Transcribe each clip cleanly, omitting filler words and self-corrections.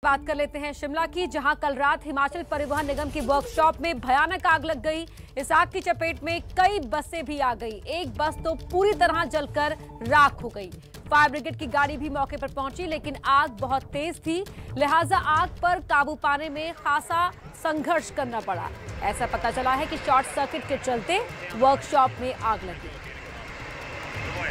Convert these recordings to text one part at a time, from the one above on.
बात कर लेते हैं शिमला की, जहां कल रात हिमाचल परिवहन निगम की वर्कशॉप में भयानक आग लग गई। इस आग की चपेट में कई बसें भी आ गई। एक बस तो पूरी तरह जलकर राख हो गई। फायर ब्रिगेड की गाड़ी भी मौके पर पहुंची, लेकिन आग बहुत तेज थी, लिहाजा आग पर काबू पाने में खासा संघर्ष करना पड़ा। ऐसा पता चला है कि शॉर्ट सर्किट के चलते वर्कशॉप में आग लगी।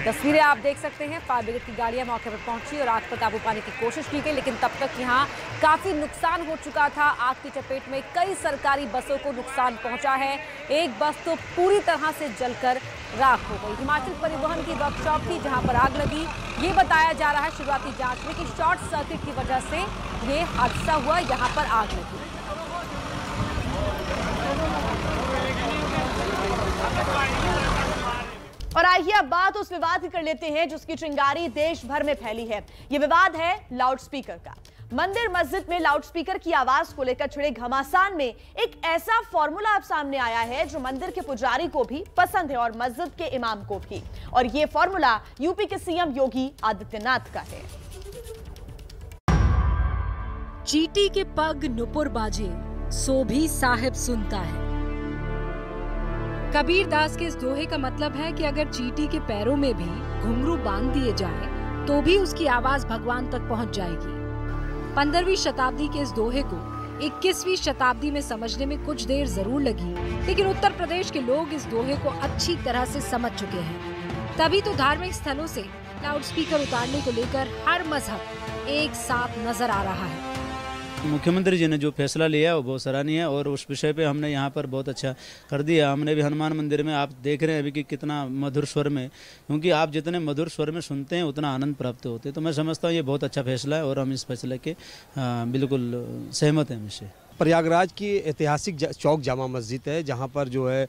तस्वीरें आप देख सकते हैं। फायर ब्रिगेड की गाड़ियां मौके पर पहुंची और आग पर काबू पाने की कोशिश की गई, लेकिन तब तक यहां काफी नुकसान हो चुका था। आग की चपेट में कई सरकारी बसों को नुकसान पहुंचा है। एक बस तो पूरी तरह से जलकर राख हो गई। हिमाचल परिवहन की वर्कशॉप थी जहां पर आग लगी। ये बताया जा रहा है शुरुआती जांच में कि शॉर्ट सर्किट की वजह से ये हादसा हुआ, यहां पर आग लगी। और आइए अब बात उस विवाद की कर लेते हैं जिसकी चिंगारी देश भर में फैली है। यह विवाद है लाउडस्पीकर का। मंदिर मस्जिद में लाउडस्पीकर की आवाज को लेकर छिड़े घमासान में एक ऐसा फॉर्मूला अब सामने आया है जो मंदिर के पुजारी को भी पसंद है और मस्जिद के इमाम को भी। और यह फॉर्मूला यूपी के सीएम योगी आदित्यनाथ का है। चींटी के पग नुपुर बाजे, सो भी साहिब सुनता है। कबीर दास के इस दोहे का मतलब है कि अगर चींटी के पैरों में भी घुंघरू बांध दिए जाए तो भी उसकी आवाज भगवान तक पहुंच जाएगी। 15वीं शताब्दी के इस दोहे को 21वीं शताब्दी में समझने में कुछ देर जरूर लगी, लेकिन उत्तर प्रदेश के लोग इस दोहे को अच्छी तरह से समझ चुके हैं। तभी तो धार्मिक स्थलों से लाउडस्पीकर उतारने को लेकर हर मजहब एक साथ नजर आ रहा है। मुख्यमंत्री जी ने जो फैसला लिया है वो बहुत सराहनीय है और उस विषय पे हमने यहाँ पर बहुत अच्छा कर दिया। हमने भी हनुमान मंदिर में आप देख रहे हैं अभी कि कितना मधुर स्वर में, क्योंकि आप जितने मधुर स्वर में सुनते हैं उतना आनंद प्राप्त होते हैं। तो मैं समझता हूँ ये बहुत अच्छा फैसला है और हम इस फैसले के बिल्कुल सहमत हैं इससे। प्रयागराज की ऐतिहासिक चौक जामा मस्जिद है जहाँ पर जो है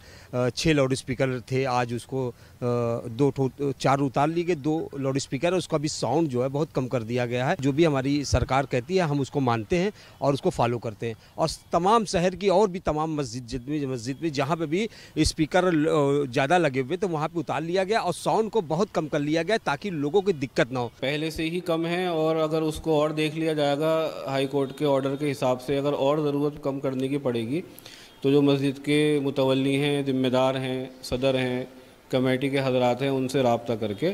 6 लाउड स्पीकर थे, आज उसको 4 उतार लिए गए। 2 लाउड स्पीकर है, उसका भी साउंड जो है बहुत कम कर दिया गया है। जो भी हमारी सरकार कहती है हम उसको मानते हैं और उसको फॉलो करते हैं। और तमाम शहर की और भी तमाम मस्जिद में जहाँ पे भी स्पीकर ज़्यादा लगे हुए तो वहाँ पे उतार लिया गया और साउंड को बहुत कम कर लिया गया ताकि लोगों को दिक्कत ना हो। पहले से ही कम है और अगर उसको और देख लिया जाएगा हाई कोर्ट के ऑर्डर के हिसाब से, अगर और ज़रूरत कम करने की पड़ेगी तो जो मस्जिद के मुतवल्ली हैं, जिम्मेदार हैं, सदर हैं, कमेटी के हजरात हैं, उनसे रब्ता करके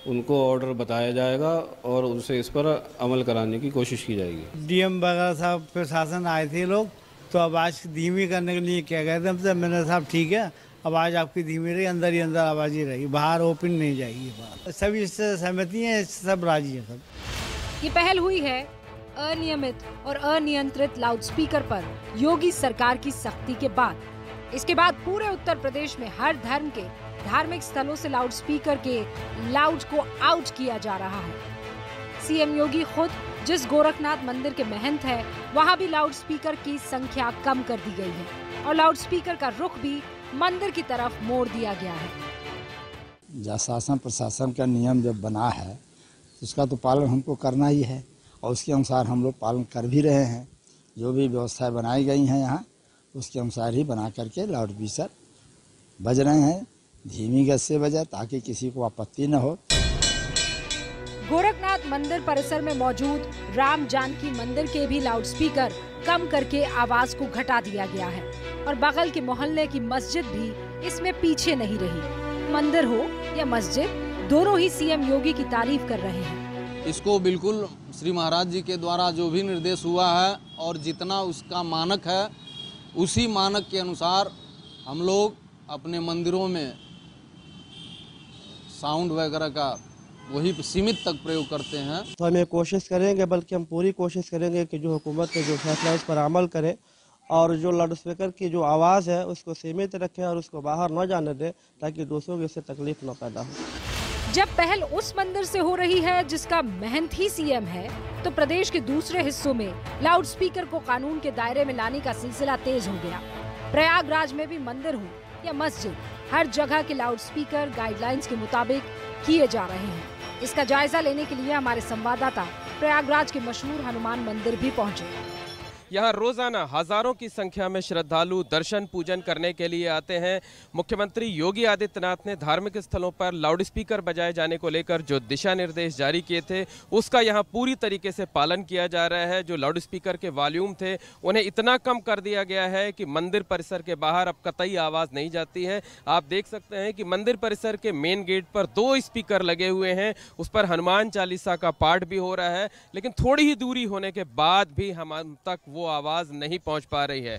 उनको ऑर्डर बताया जाएगा और उनसे इस पर अमल कराने की कोशिश की जाएगी। डीएम वगैरह साहब प्रशासन आए थे लोग, तो आवाज़ धीमी करने के लिए क्या गए थे हमसे। मैंने साहब ठीक है, आवाज़ आपकी धीमी रही, अंदर ही अंदर आवाज़ ही रहेगी, बाहर ओपन नहीं जाएगी बात। सभी इससे सहमति हैं, सब राजी हैं सब। ये पहल हुई है अनियमित और अनियंत्रित लाउडस्पीकर पर योगी सरकार की सख्ती के बाद। इसके बाद पूरे उत्तर प्रदेश में हर धर्म के धार्मिक स्थलों से लाउडस्पीकर के लाउड को आउट किया जा रहा है। सीएम योगी खुद जिस गोरखनाथ मंदिर के महंत है, वहां भी लाउडस्पीकर की संख्या कम कर दी गई है और लाउडस्पीकर का रुख भी मंदिर की तरफ मोड़ दिया गया है। शासन प्रशासन का नियम जब बना है उसका तो पालन हमको करना ही है और उसके अनुसार हम लोग पालन कर भी रहे हैं। जो भी व्यवस्थाएं बनाई गई हैं यहाँ उसके अनुसार ही बना करके लाउड स्पीकर बज रहे हैं। धीमी गति से बजा ताकि किसी को आपत्ति न हो। गोरखनाथ मंदिर परिसर में मौजूद राम जानकी मंदिर के भी लाउडस्पीकर कम करके आवाज को घटा दिया गया है और बगल के मोहल्ले की मस्जिद भी इसमें पीछे नहीं रही। मंदिर हो या मस्जिद, दोनों ही सीएम योगी की तारीफ कर रहे हैं। इसको बिल्कुल श्री महाराज जी के द्वारा जो भी निर्देश हुआ है और जितना उसका मानक है उसी मानक के अनुसार हम लोग अपने मंदिरों में साउंड वगैरह का वही सीमित तक प्रयोग करते हैं। तो हम ये कोशिश करेंगे, बल्कि हम पूरी कोशिश करेंगे कि जो हुकूमत ने जो फैसला उस पर अमल करे और जो लाउड स्पीकर की जो आवाज़ है उसको सीमित रखें और उसको बाहर न जाने दें ताकि दूसरों को इससे तकलीफ न पैदा हो। जब पहल उस मंदिर से हो रही है जिसका महंत ही सीएम है, तो प्रदेश के दूसरे हिस्सों में लाउडस्पीकर को कानून के दायरे में लाने का सिलसिला तेज हो गया। प्रयागराज में भी मंदिर हो या मस्जिद, हर जगह के लाउडस्पीकर गाइडलाइंस के मुताबिक किए जा रहे हैं। इसका जायजा लेने के लिए हमारे संवाददाता प्रयागराज के मशहूर हनुमान मंदिर भी पहुंचे। यहाँ रोजाना हजारों की संख्या में श्रद्धालु दर्शन पूजन करने के लिए आते हैं। मुख्यमंत्री योगी आदित्यनाथ ने धार्मिक स्थलों पर लाउड स्पीकर बजाए जाने को लेकर जो दिशा निर्देश जारी किए थे उसका यहाँ पूरी तरीके से पालन किया जा रहा है। जो लाउड स्पीकर के वॉल्यूम थे उन्हें इतना कम कर दिया गया है कि मंदिर परिसर के बाहर अब कतई आवाज नहीं जाती है। आप देख सकते हैं कि मंदिर परिसर के मेन गेट पर 2 स्पीकर लगे हुए हैं, उस पर हनुमान चालीसा का पाठ भी हो रहा है, लेकिन थोड़ी ही दूरी होने के बाद भी हम तक वो आवाज नहीं पहुंच पा रही है।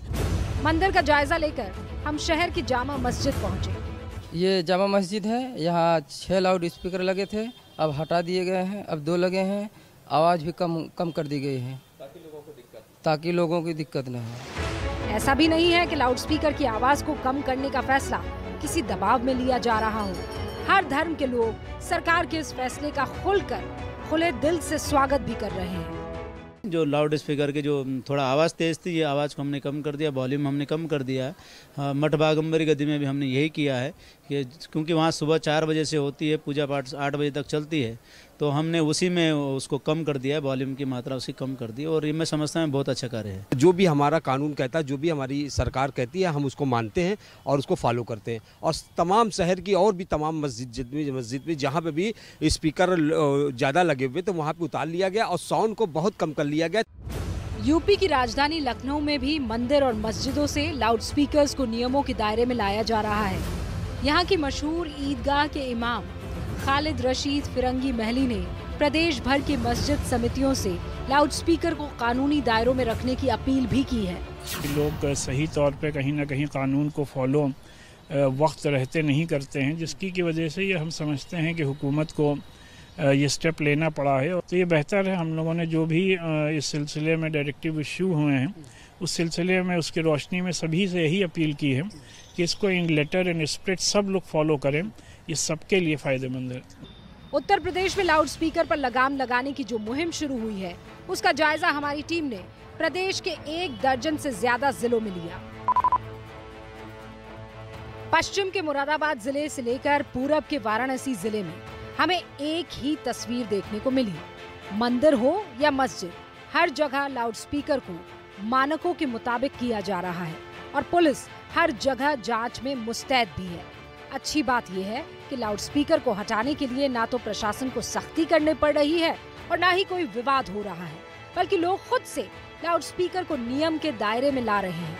मंदिर का जायजा लेकर हम शहर की जामा मस्जिद पहुंचे। ये जामा मस्जिद है, यहाँ 6 लाउड स्पीकर लगे थे, अब हटा दिए गए हैं, अब 2 लगे हैं। आवाज़ भी कम कर दी गई है ताकि लोगों की दिक्कत न हो। ऐसा भी नहीं है कि लाउड स्पीकर की आवाज को कम करने का फैसला किसी दबाव में लिया जा रहा हो। हर धर्म के लोग सरकार के इस फैसले का खुले दिल से स्वागत भी कर रहे हैं। जो लाउड स्पीकर की जो थोड़ा आवाज़ तेज़ थी, ये आवाज़ को हमने कम कर दिया, वॉल्यूम हमने कम कर दिया। मठ बागंबरी गद्दी में भी हमने यही किया है कि क्योंकि वहाँ सुबह 4 बजे से होती है, पूजा पाठ 8 बजे तक चलती है, तो हमने उसी में उसको कम कर दिया है, वॉल्यूम की मात्रा उसकी कम कर दी, और ये मैं समझता हूँ बहुत अच्छा कार्य है। जो भी हमारा कानून कहता है, जो भी हमारी सरकार कहती है, हम उसको मानते हैं और उसको फॉलो करते हैं। और तमाम शहर की और भी तमाम मस्जिद में जहाँ पे भी स्पीकर ज़्यादा लगे हुए तो वहाँ पे उतार लिया गया और साउंड को बहुत कम कर लिया गया। यूपी की राजधानी लखनऊ में भी मंदिर और मस्जिदों से लाउड स्पीकर्स को नियमों के दायरे में लाया जा रहा है। यहाँ की मशहूर ईदगाह के इमाम खालिद रशीद फिरंगी महली ने प्रदेश भर की मस्जिद समितियों से लाउड स्पीकर को कानूनी दायरों में रखने की अपील भी की है। लोग सही तौर पे कहीं ना कहीं कानून को फॉलो वक्त रहते नहीं करते हैं, जिसकी की वजह से ये हम समझते हैं कि हुकूमत को ये स्टेप लेना पड़ा है। तो ये बेहतर है, हम लोगों ने जो भी इस सिलसिले में डायरेक्टिव इश्यू हुए हैं उस सिलसिले में उसकी रोशनी में सभी से यही अपील की है कि इसको इन लेटर एंड स्पिरिट सब लोग फॉलो करें, ये सबके लिए फायदेमंद है। उत्तर प्रदेश में लाउड स्पीकर पर लगाम लगाने की जो मुहिम शुरू हुई है उसका जायजा हमारी टीम ने प्रदेश के 1 दर्जन से ज्यादा जिलों में लिया। पश्चिम के मुरादाबाद जिले से लेकर पूरब के वाराणसी जिले में हमें एक ही तस्वीर देखने को मिली। मंदिर हो या मस्जिद, हर जगह लाउड स्पीकर को मानकों के मुताबिक किया जा रहा है और पुलिस हर जगह जांच में मुस्तैद भी है। अच्छी बात यह है कि लाउड स्पीकर को हटाने के लिए ना तो प्रशासन को सख्ती करनी पड़ रही है और ना ही कोई विवाद हो रहा है, बल्कि लोग खुद से लाउड स्पीकर को नियम के दायरे में ला रहे हैं।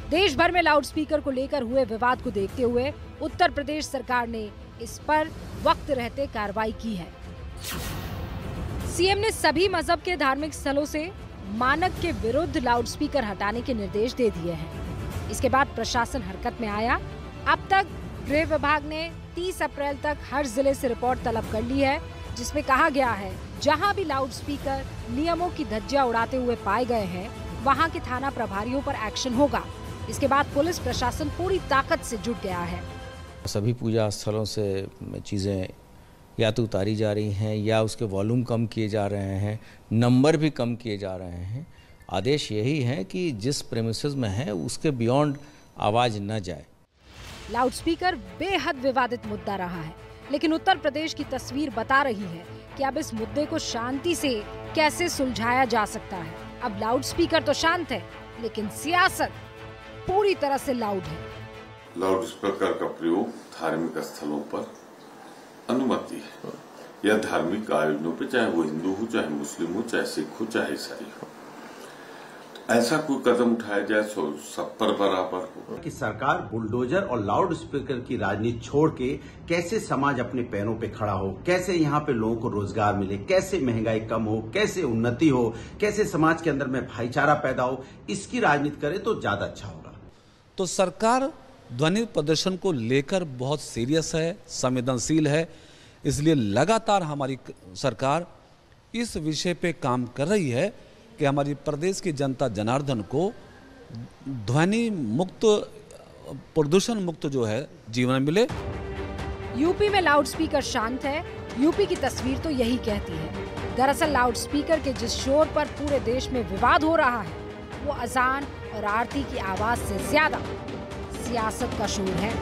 देश भर में लाउड स्पीकर को लेकर हुए विवाद को देखते हुए उत्तर प्रदेश सरकार ने इस पर वक्त रहते कार्रवाई की है। सीएम ने सभी मजहब के धार्मिक स्थलों से मानक के विरुद्ध लाउड स्पीकर हटाने के निर्देश दे दिए हैं। इसके बाद प्रशासन हरकत में आया। अब तक गृह विभाग ने 30 अप्रैल तक हर जिले से रिपोर्ट तलब कर ली है, जिसमें कहा गया है जहां भी लाउड स्पीकर नियमों की धज्जियां उड़ाते हुए पाए गए हैं वहां के थाना प्रभारियों पर एक्शन होगा। इसके बाद पुलिस प्रशासन पूरी ताकत से जुट गया है। सभी पूजा स्थलों से चीज़ें या तो उतारी जा रही हैं या उसके वॉल्यूम कम किए जा रहे हैं, नंबर भी कम किए जा रहे हैं। आदेश यही है कि जिस प्रेमिसेस में है उसके बियॉन्ड आवाज़ न जाए। लाउड स्पीकर बेहद विवादित मुद्दा रहा है, लेकिन उत्तर प्रदेश की तस्वीर बता रही है कि अब इस मुद्दे को शांति से कैसे सुलझाया जा सकता है। अब लाउड स्पीकर तो शांत है, लेकिन सियासत पूरी तरह से लाउड है। लाउड स्पीकर का प्रयोग धार्मिक स्थलों पर अनुमति है या धार्मिक आयोजनों पे, चाहे वो हिंदू हो, चाहे मुस्लिम हो, चाहे सिख हो, चाहे ईसाई हो। ऐसा कोई कदम उठाया जाए सब पर बराबर हो। कि सरकार बुलडोजर और लाउड स्पीकर की राजनीति छोड़ के कैसे समाज अपने पैरों पे खड़ा हो, कैसे यहाँ पे लोगों को रोजगार मिले, कैसे महंगाई कम हो, कैसे उन्नति हो, कैसे समाज के अंदर में भाईचारा पैदा हो, इसकी राजनीति करे तो ज्यादा अच्छा होगा। तो सरकार ध्वनि प्रदर्शन को लेकर बहुत सीरियस है, संवेदनशील है, इसलिए लगातार हमारी सरकार इस विषय पे काम कर रही है कि हमारी प्रदेश की जनता जनार्दन को ध्वनि मुक्त, प्रदूषण मुक्त जो है जीवन मिले। यूपी में लाउड स्पीकर शांत है, यूपी की तस्वीर तो यही कहती है। दरअसल लाउड स्पीकर के जिस शोर पर पूरे देश में विवाद हो रहा है वो अजान और आरती की आवाज से ज्यादा सियासत का शोर है।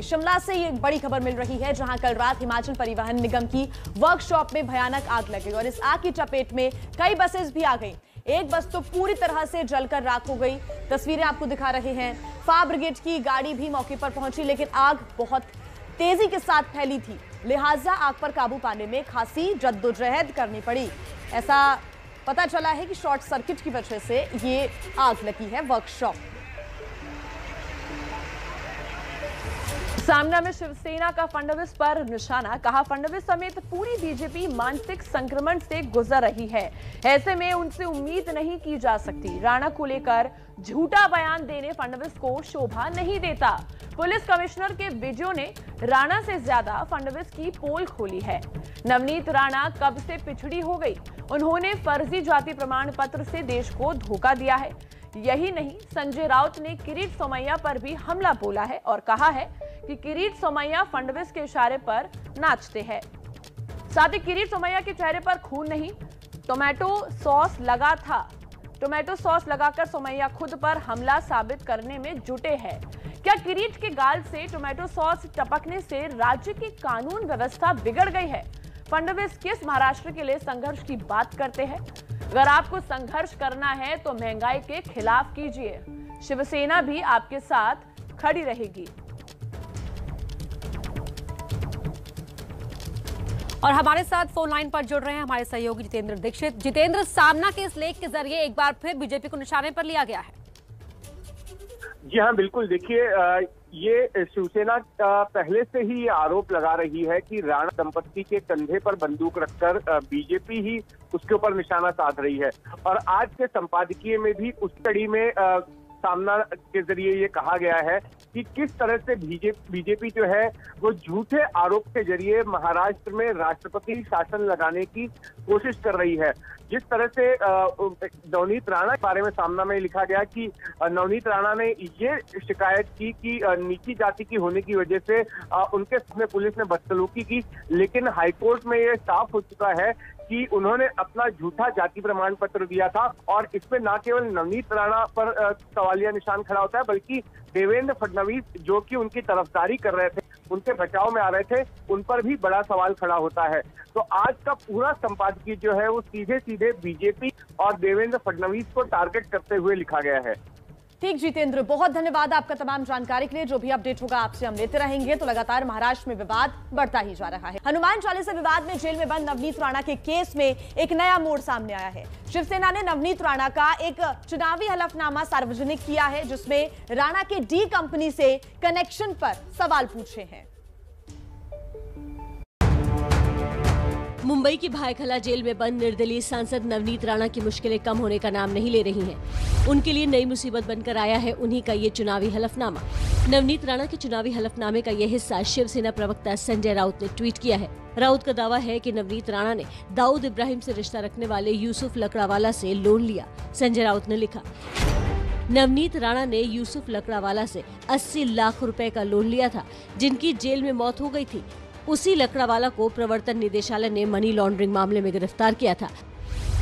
शिमला से ये बड़ी खबर मिल रही है, जहां कल रात हिमाचल परिवहन निगम की वर्कशॉप में भयानक आग लग गई और इस आग की चपेट में कई बसेस भी आ गई। एक बस तो पूरी तरह से जलकर राख हो गई। तस्वीरें आपको दिखा रहे हैं। फायर ब्रिगेड की गाड़ी भी मौके पर पहुंची, लेकिन आग बहुत तेजी के साथ फैली थी, लिहाजा आग पर काबू पाने में खासी जद्दोजहद करनी पड़ी। ऐसा पता चला है कि शॉर्ट सर्किट की वजह से ये आग लगी है वर्कशॉप। सामना में शिवसेना का फडणवीस पर निशाना, कहा फडणवीस समेत पूरी बीजेपी मानसिक संक्रमण से गुजर रही है, ऐसे में उनसे उम्मीद नहीं की जा सकती। राणा को लेकर झूठा बयान देने फडणवीस को शोभा नहीं देता। पुलिस कमिश्नर के वीडियो ने राणा से ज्यादा फडणवीस की पोल खोली है। नवनीत राणा कब से पिछड़ी हो गई, उन्होंने फर्जी जाति प्रमाण पत्र से देश को धोखा दिया है। यही नहीं, संजय राउत ने किरीट सोमैया पर भी हमला बोला है और कहा है कि किरीट सोमैया फडणवीस के इशारे पर नाचते हैं। साथ ही किरीट सोमैया के चेहरे पर खून नहीं, टोमेटो सॉस लगा था। टोमेटो सॉस लगाकर सोमैया खुद पर हमला साबित करने में जुटे हैं। क्या किरीट के गाल से टोमेटो सॉस टपकने से राज्य की कानून व्यवस्था बिगड़ गई है? फडणवीस किस महाराष्ट्र के लिए संघर्ष की बात करते हैं? अगर आपको संघर्ष करना है तो महंगाई के खिलाफ कीजिए, शिवसेना भी आपके साथ खड़ी रहेगी। और हमारे साथ फोन लाइन पर जुड़ रहे हैं हमारे सहयोगी जितेंद्र दीक्षित। जितेंद्र, सामना के इस लेख के जरिए एक बार फिर बीजेपी को निशाने पर लिया गया है। जी हाँ, बिल्कुल। देखिए, ये शिवसेना पहले से ही ये आरोप लगा रही है कि राणा दंपत्ति के कंधे पर बंदूक रखकर बीजेपी ही उसके ऊपर निशाना साध रही है। और आज के संपादकीय में भी उस कड़ी में सामना के जरिए ये कहा गया है कि किस तरह से बीजेपी जो है वो झूठे आरोप के जरिए महाराष्ट्र में राष्ट्रपति शासन लगाने की कोशिश कर रही है। जिस तरह से नवनीत राणा के बारे में सामना में लिखा गया कि नवनीत राणा ने ये शिकायत की कि नीची जाति की होने की वजह से उनके सामने पुलिस ने बदसलूकी की, लेकिन हाईकोर्ट में ये साफ हो चुका है कि उन्होंने अपना झूठा जाति प्रमाण पत्र दिया था। और इसमें न केवल नवनीत राणा पर सवालिया निशान खड़ा होता है, बल्कि देवेंद्र फडणवीस जो कि उनकी तरफदारी कर रहे थे, उनके बचाव में आ रहे थे, उन पर भी बड़ा सवाल खड़ा होता है। तो आज का पूरा संपादकीय जो है वो सीधे सीधे बीजेपी और देवेंद्र फडणवीस को टारगेट करते हुए लिखा गया है। ठीक जितेंद्र, बहुत धन्यवाद आपका तमाम जानकारी के लिए। जो भी अपडेट होगा आपसे हम लेते रहेंगे। तो लगातार महाराष्ट्र में विवाद बढ़ता ही जा रहा है। हनुमान चालीसा विवाद में जेल में बंद नवनीत राणा के केस में एक नया मोड़ सामने आया है। शिवसेना ने नवनीत राणा का एक चुनावी हलफनामा सार्वजनिक किया है, जिसमें राणा के डी कंपनी से कनेक्शन पर सवाल पूछे हैं। मुंबई की भायखला जेल में बंद निर्दलीय सांसद नवनीत राणा की मुश्किलें कम होने का नाम नहीं ले रही हैं। उनके लिए नई मुसीबत बनकर आया है उन्हीं का ये चुनावी हलफनामा। नवनीत राणा के चुनावी हलफनामे का यह हिस्सा शिवसेना प्रवक्ता संजय राउत ने ट्वीट किया है। राउत का दावा है कि नवनीत राणा ने दाऊद इब्राहिम से रिश्ता रखने वाले यूसुफ लकड़ावाला से लोन लिया। संजय राउत ने लिखा, नवनीत राणा ने यूसुफ लकड़ावाला से 80 लाख रुपए का लोन लिया था, जिनकी जेल में मौत हो गई थी। उसी लकड़ावाला को प्रवर्तन निदेशालय ने मनी लॉन्ड्रिंग मामले में गिरफ्तार किया था।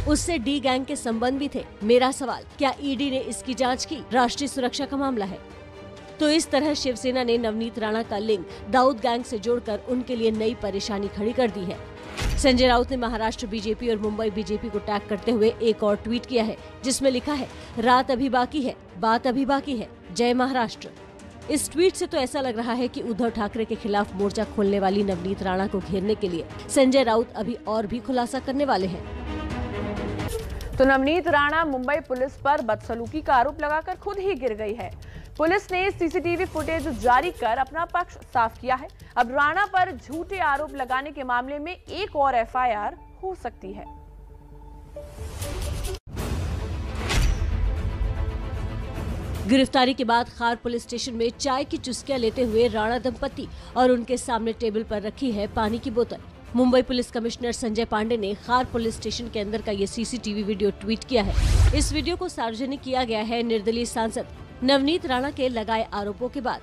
उससे डी गैंग के संबंध भी थे। मेरा सवाल, क्या ईडी ने इसकी जांच की? राष्ट्रीय सुरक्षा का मामला है। तो इस तरह शिवसेना ने नवनीत राणा का लिंक दाऊद गैंग से जोड़कर उनके लिए नई परेशानी खड़ी कर दी है। संजय राउत ने महाराष्ट्र बीजेपी और मुंबई बीजेपी को टैग करते हुए एक और ट्वीट किया है, जिसमें लिखा है, रात अभी बाकी है, बात अभी बाकी है, जय महाराष्ट्र। इस ट्वीट से तो ऐसा लग रहा है कि उद्धव ठाकरे के खिलाफ मोर्चा खोलने वाली नवनीत राणा को घेरने के लिए संजय राउत अभी और भी खुलासा करने वाले हैं। तो नवनीत राणा मुंबई पुलिस पर बदसलूकी का आरोप लगाकर खुद ही गिर गई है। पुलिस ने सीसीटीवी फुटेज जारी कर अपना पक्ष साफ किया है। अब राणा पर झूठे आरोप लगाने के मामले में एक और एफआईआर हो सकती है। गिरफ्तारी के बाद खार पुलिस स्टेशन में चाय की चुस्कियां लेते हुए राणा दंपति और उनके सामने टेबल पर रखी है पानी की बोतल। मुंबई पुलिस कमिश्नर संजय पांडे ने खार पुलिस स्टेशन के अंदर का ये सीसीटीवी वीडियो ट्वीट किया है। इस वीडियो को सार्वजनिक किया गया है निर्दलीय सांसद नवनीत राणा के लगाए आरोपों के बाद।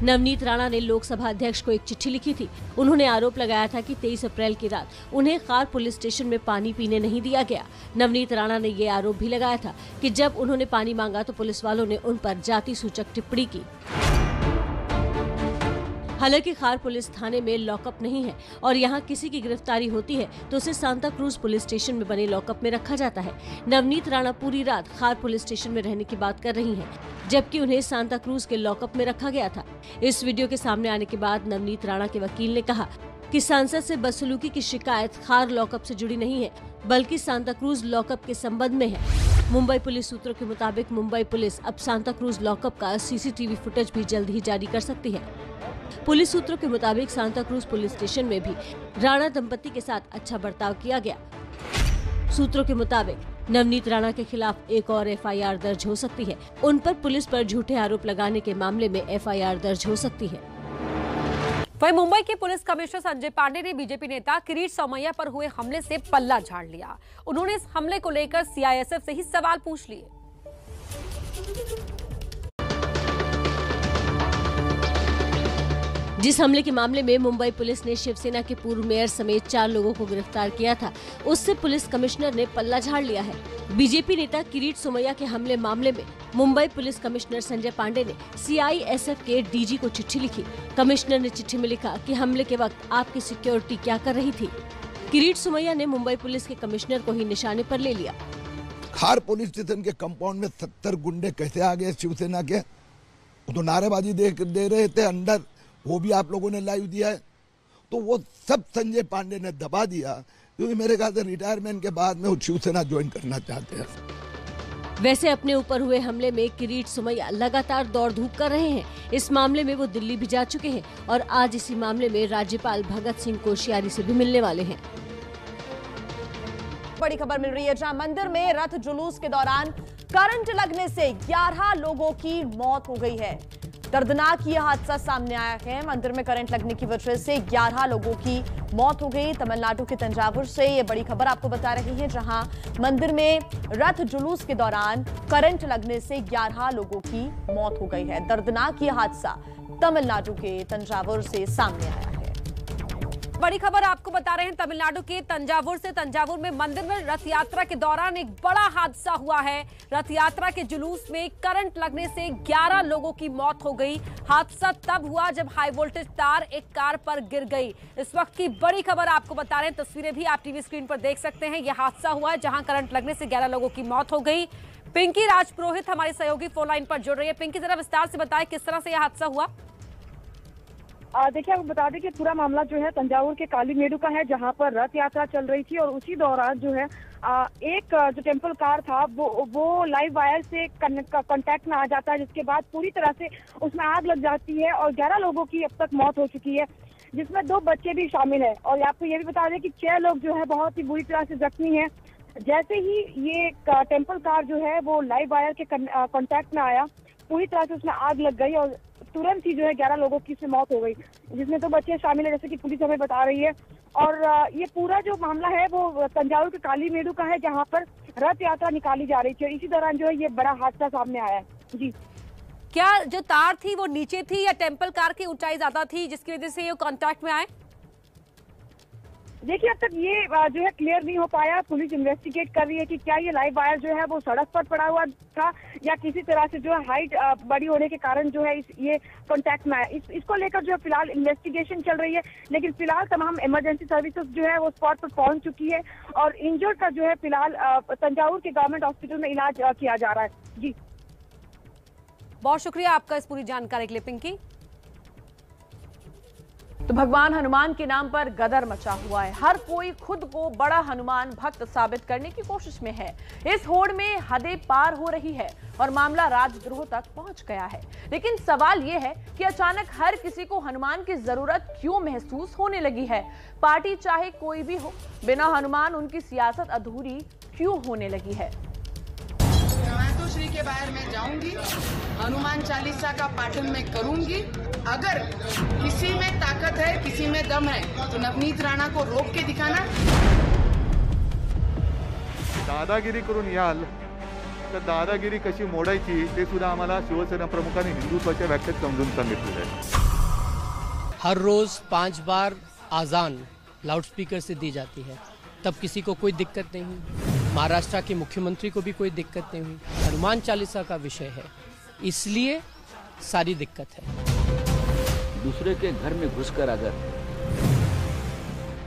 नवनीत राणा ने लोकसभा अध्यक्ष को एक चिट्ठी लिखी थी। उन्होंने आरोप लगाया था कि 23 अप्रैल की रात उन्हें खार पुलिस स्टेशन में पानी पीने नहीं दिया गया। नवनीत राणा ने ये आरोप भी लगाया था कि जब उन्होंने पानी मांगा तो पुलिस वालों ने उन पर जाति सूचक टिप्पणी की। हालांकि खार पुलिस थाने में लॉकअप नहीं है और यहाँ किसी की गिरफ्तारी होती है तो उसे सांता क्रूज पुलिस स्टेशन में बने लॉकअप में रखा जाता है। नवनीत राणा पूरी रात खार पुलिस स्टेशन में रहने की बात कर रही हैं, जबकि उन्हें सांता क्रूज के लॉकअप में रखा गया था। इस वीडियो के सामने आने के बाद नवनीत राणा के वकील ने कहा कि सांसद से बदसलूकी की शिकायत खार लॉकअप से जुड़ी नहीं है, बल्कि सांता क्रूज लॉकअप के संबंध में है। मुंबई पुलिस सूत्रों के मुताबिक मुंबई पुलिस अब सांता क्रूज लॉकअप का सीसीटीवी फुटेज भी जल्द ही जारी कर सकती है। पुलिस सूत्रों के मुताबिक सांता क्रूज पुलिस स्टेशन में भी राणा दंपति के साथ अच्छा बर्ताव किया गया। सूत्रों के मुताबिक नवनीत राणा के खिलाफ एक और एफआईआर दर्ज हो सकती है। उन पर पुलिस पर झूठे आरोप लगाने के मामले में एफआईआर दर्ज हो सकती है। वहीं मुंबई के पुलिस कमिश्नर संजय पांडे ने बीजेपी नेता किरीट सोमैया पर हुए हमले से पल्ला झाड़ लिया। उन्होंने इस हमले को लेकर सीआईएसएफ से ही सवाल पूछ लिए। जिस हमले के मामले में मुंबई पुलिस ने शिवसेना के पूर्व मेयर समेत 4 लोगों को गिरफ्तार किया था, उससे पुलिस कमिश्नर ने पल्ला झाड़ लिया है। बीजेपी नेता किरीट सोमैया के हमले मामले में मुंबई पुलिस कमिश्नर संजय पांडे ने सीआईएसएफ के डीजी को चिट्ठी लिखी। कमिश्नर ने चिट्ठी में लिखा कि हमले के वक्त आपकी सिक्योरिटी क्या कर रही थी। किरीट सोमैया ने मुंबई पुलिस के कमिश्नर को ही निशाने पर ले लिया। खार पुलिस स्टेशन के कंपाउंड में 70 गुंडे कैसे आ गए शिवसेना के? वो तो नारेबाजी दे रहे थे अंदर, वो भी आप लोगों ने लाइव दिया है। तो वो सब संजय पांडे ने दबा दिया, क्योंकि मेरे ख्याल से रिटायरमेंट के बाद में वो शिवसेना ज्वाइन करना चाहते हैं। वैसे अपने ऊपर हुए हमले में किरीट सोमैया लगातार दौड़ धूप कर रहे हैं। इस मामले में वो दिल्ली भी जा चुके हैं और आज इसी मामले में राज्यपाल भगत सिंह कोश्यारी से भी मिलने वाले हैं। बड़ी खबर मिल रही है, जहां मंदिर में रथ जुलूस के दौरान करंट लगने से 11 लोगों की मौत हो गई है। दर्दनाक यह हादसा सामने आया है। मंदिर में करंट लगने की वजह से 11 लोगों की मौत हो गई। तमिलनाडु के तंजावुर से ये बड़ी खबर आपको बता रही है, जहां मंदिर में रथ जुलूस के दौरान करंट लगने से 11 लोगों की मौत हो गई है। दर्दनाक यह हादसा तमिलनाडु के तंजावुर से सामने आया है। बड़ी खबर आपको बता रहे हैं तमिलनाडु के तंजावुर से। तंजावुर में मंदिर में रथ यात्रा के दौरान एक बड़ा हादसा हुआ है। रथ यात्रा के जुलूस में करंट लगने से 11 लोगों की मौत हो गई। हादसा तब हुआ जब हाई वोल्टेज तार एक कार पर गिर गई। इस वक्त की बड़ी खबर आपको बता रहे हैं, तस्वीरें भी आप टीवी स्क्रीन पर देख सकते हैं। यह हादसा हुआ है जहां करंट लगने से 11 लोगों की मौत हो गई। पिंकी राजपुरोहित हमारी सहयोगी फोन लाइन पर जुड़ रही है। पिंकी, जरा विस्तार से बताएं किस तरह से यह हादसा हुआ। देखिए, आपको बता दें कि पूरा मामला जो है तंजावुर के कालीमेडु का है, जहां पर रथ यात्रा चल रही थी और उसी दौरान जो है एक जो टेम्पल कार था वो लाइव वायर से कांटेक्ट में आ जाता है, जिसके बाद पूरी तरह से उसमें आग लग जाती है और 11 लोगों की अब तक मौत हो चुकी है, जिसमें 2 बच्चे भी शामिल है। और आपको ये भी बता दें कि 6 लोग जो है बहुत ही बुरी तरह से जख्मी है। जैसे ही ये टेम्पल कार जो है वो लाइव वायर के कांटेक्ट में आया, पूरी तरह से उसमें आग लग गई और तुरंत ही जो है 11 लोगों की इसमें मौत हो गई, जिसमें 2 बच्चे शामिल है, जैसे कि पुलिस हमें बता रही है। और ये पूरा जो मामला है वो तंजावुर के कालीमेडु का है, जहां पर रथ यात्रा निकाली जा रही थी और इसी दौरान जो है ये बड़ा हादसा सामने आया है। जी, क्या जो तार थी वो नीचे थी या टेम्पल कार की ऊंचाई ज्यादा थी जिसकी वजह से ये कांटेक्ट में आए? देखिए, अब तक ये जो है क्लियर नहीं हो पाया। पुलिस इन्वेस्टिगेट कर रही है कि क्या ये लाइव वायर जो है वो सड़क पर पड़ा हुआ था या किसी तरह से जो है हाइट बड़ी होने के कारण जो है ये कांटेक्ट में आया। इसको लेकर जो है फिलहाल इन्वेस्टिगेशन चल रही है, लेकिन फिलहाल तमाम इमरजेंसी सर्विसेज जो है वो स्पॉट पर पहुंच चुकी है और इंजर्ड का जो है फिलहाल तंजावुर के गवर्नमेंट हॉस्पिटल में इलाज किया जा रहा है। जी, बहुत शुक्रिया आपका इस पूरी जानकारी के लिए पिंकी। तो भगवान हनुमान के नाम पर गदर मचा हुआ है। हर कोई खुद को बड़ा हनुमान भक्त साबित करने की कोशिश में है। इस होड़ में हदें पार हो रही है और मामला राजद्रोह तक पहुंच गया है। लेकिन सवाल यह है कि अचानक हर किसी को हनुमान की जरूरत क्यों महसूस होने लगी है? पार्टी चाहे कोई भी हो, बिना हनुमान उनकी सियासत अधूरी क्यों होने लगी है? श्री के बाहर मैं जाऊंगी, हनुमान चालीसा का पाठन मैं करूंगी। अगर किसी में ताकत है, किसी में दम है, तो नवनीत राणा को रोक के दिखाना। दादागिरी करून याल तर दादागिरी कशी मोडायची ते सुद्धा आम्हाला शिवसेना प्रमुखांनी हिंदुत्वाच्या व्याख्येत समजून सांगितलेलं आहे। हर रोज 5 बार आजान लाउडस्पीकर से दी जाती है, तब किसी को कोई दिक्कत नहीं हुई। महाराष्ट्र के मुख्यमंत्री को भी कोई दिक्कत नहीं हुई। हनुमान चालीसा का विषय है, इसलिए सारी दिक्कत है। दूसरे के घर में घुसकर अगर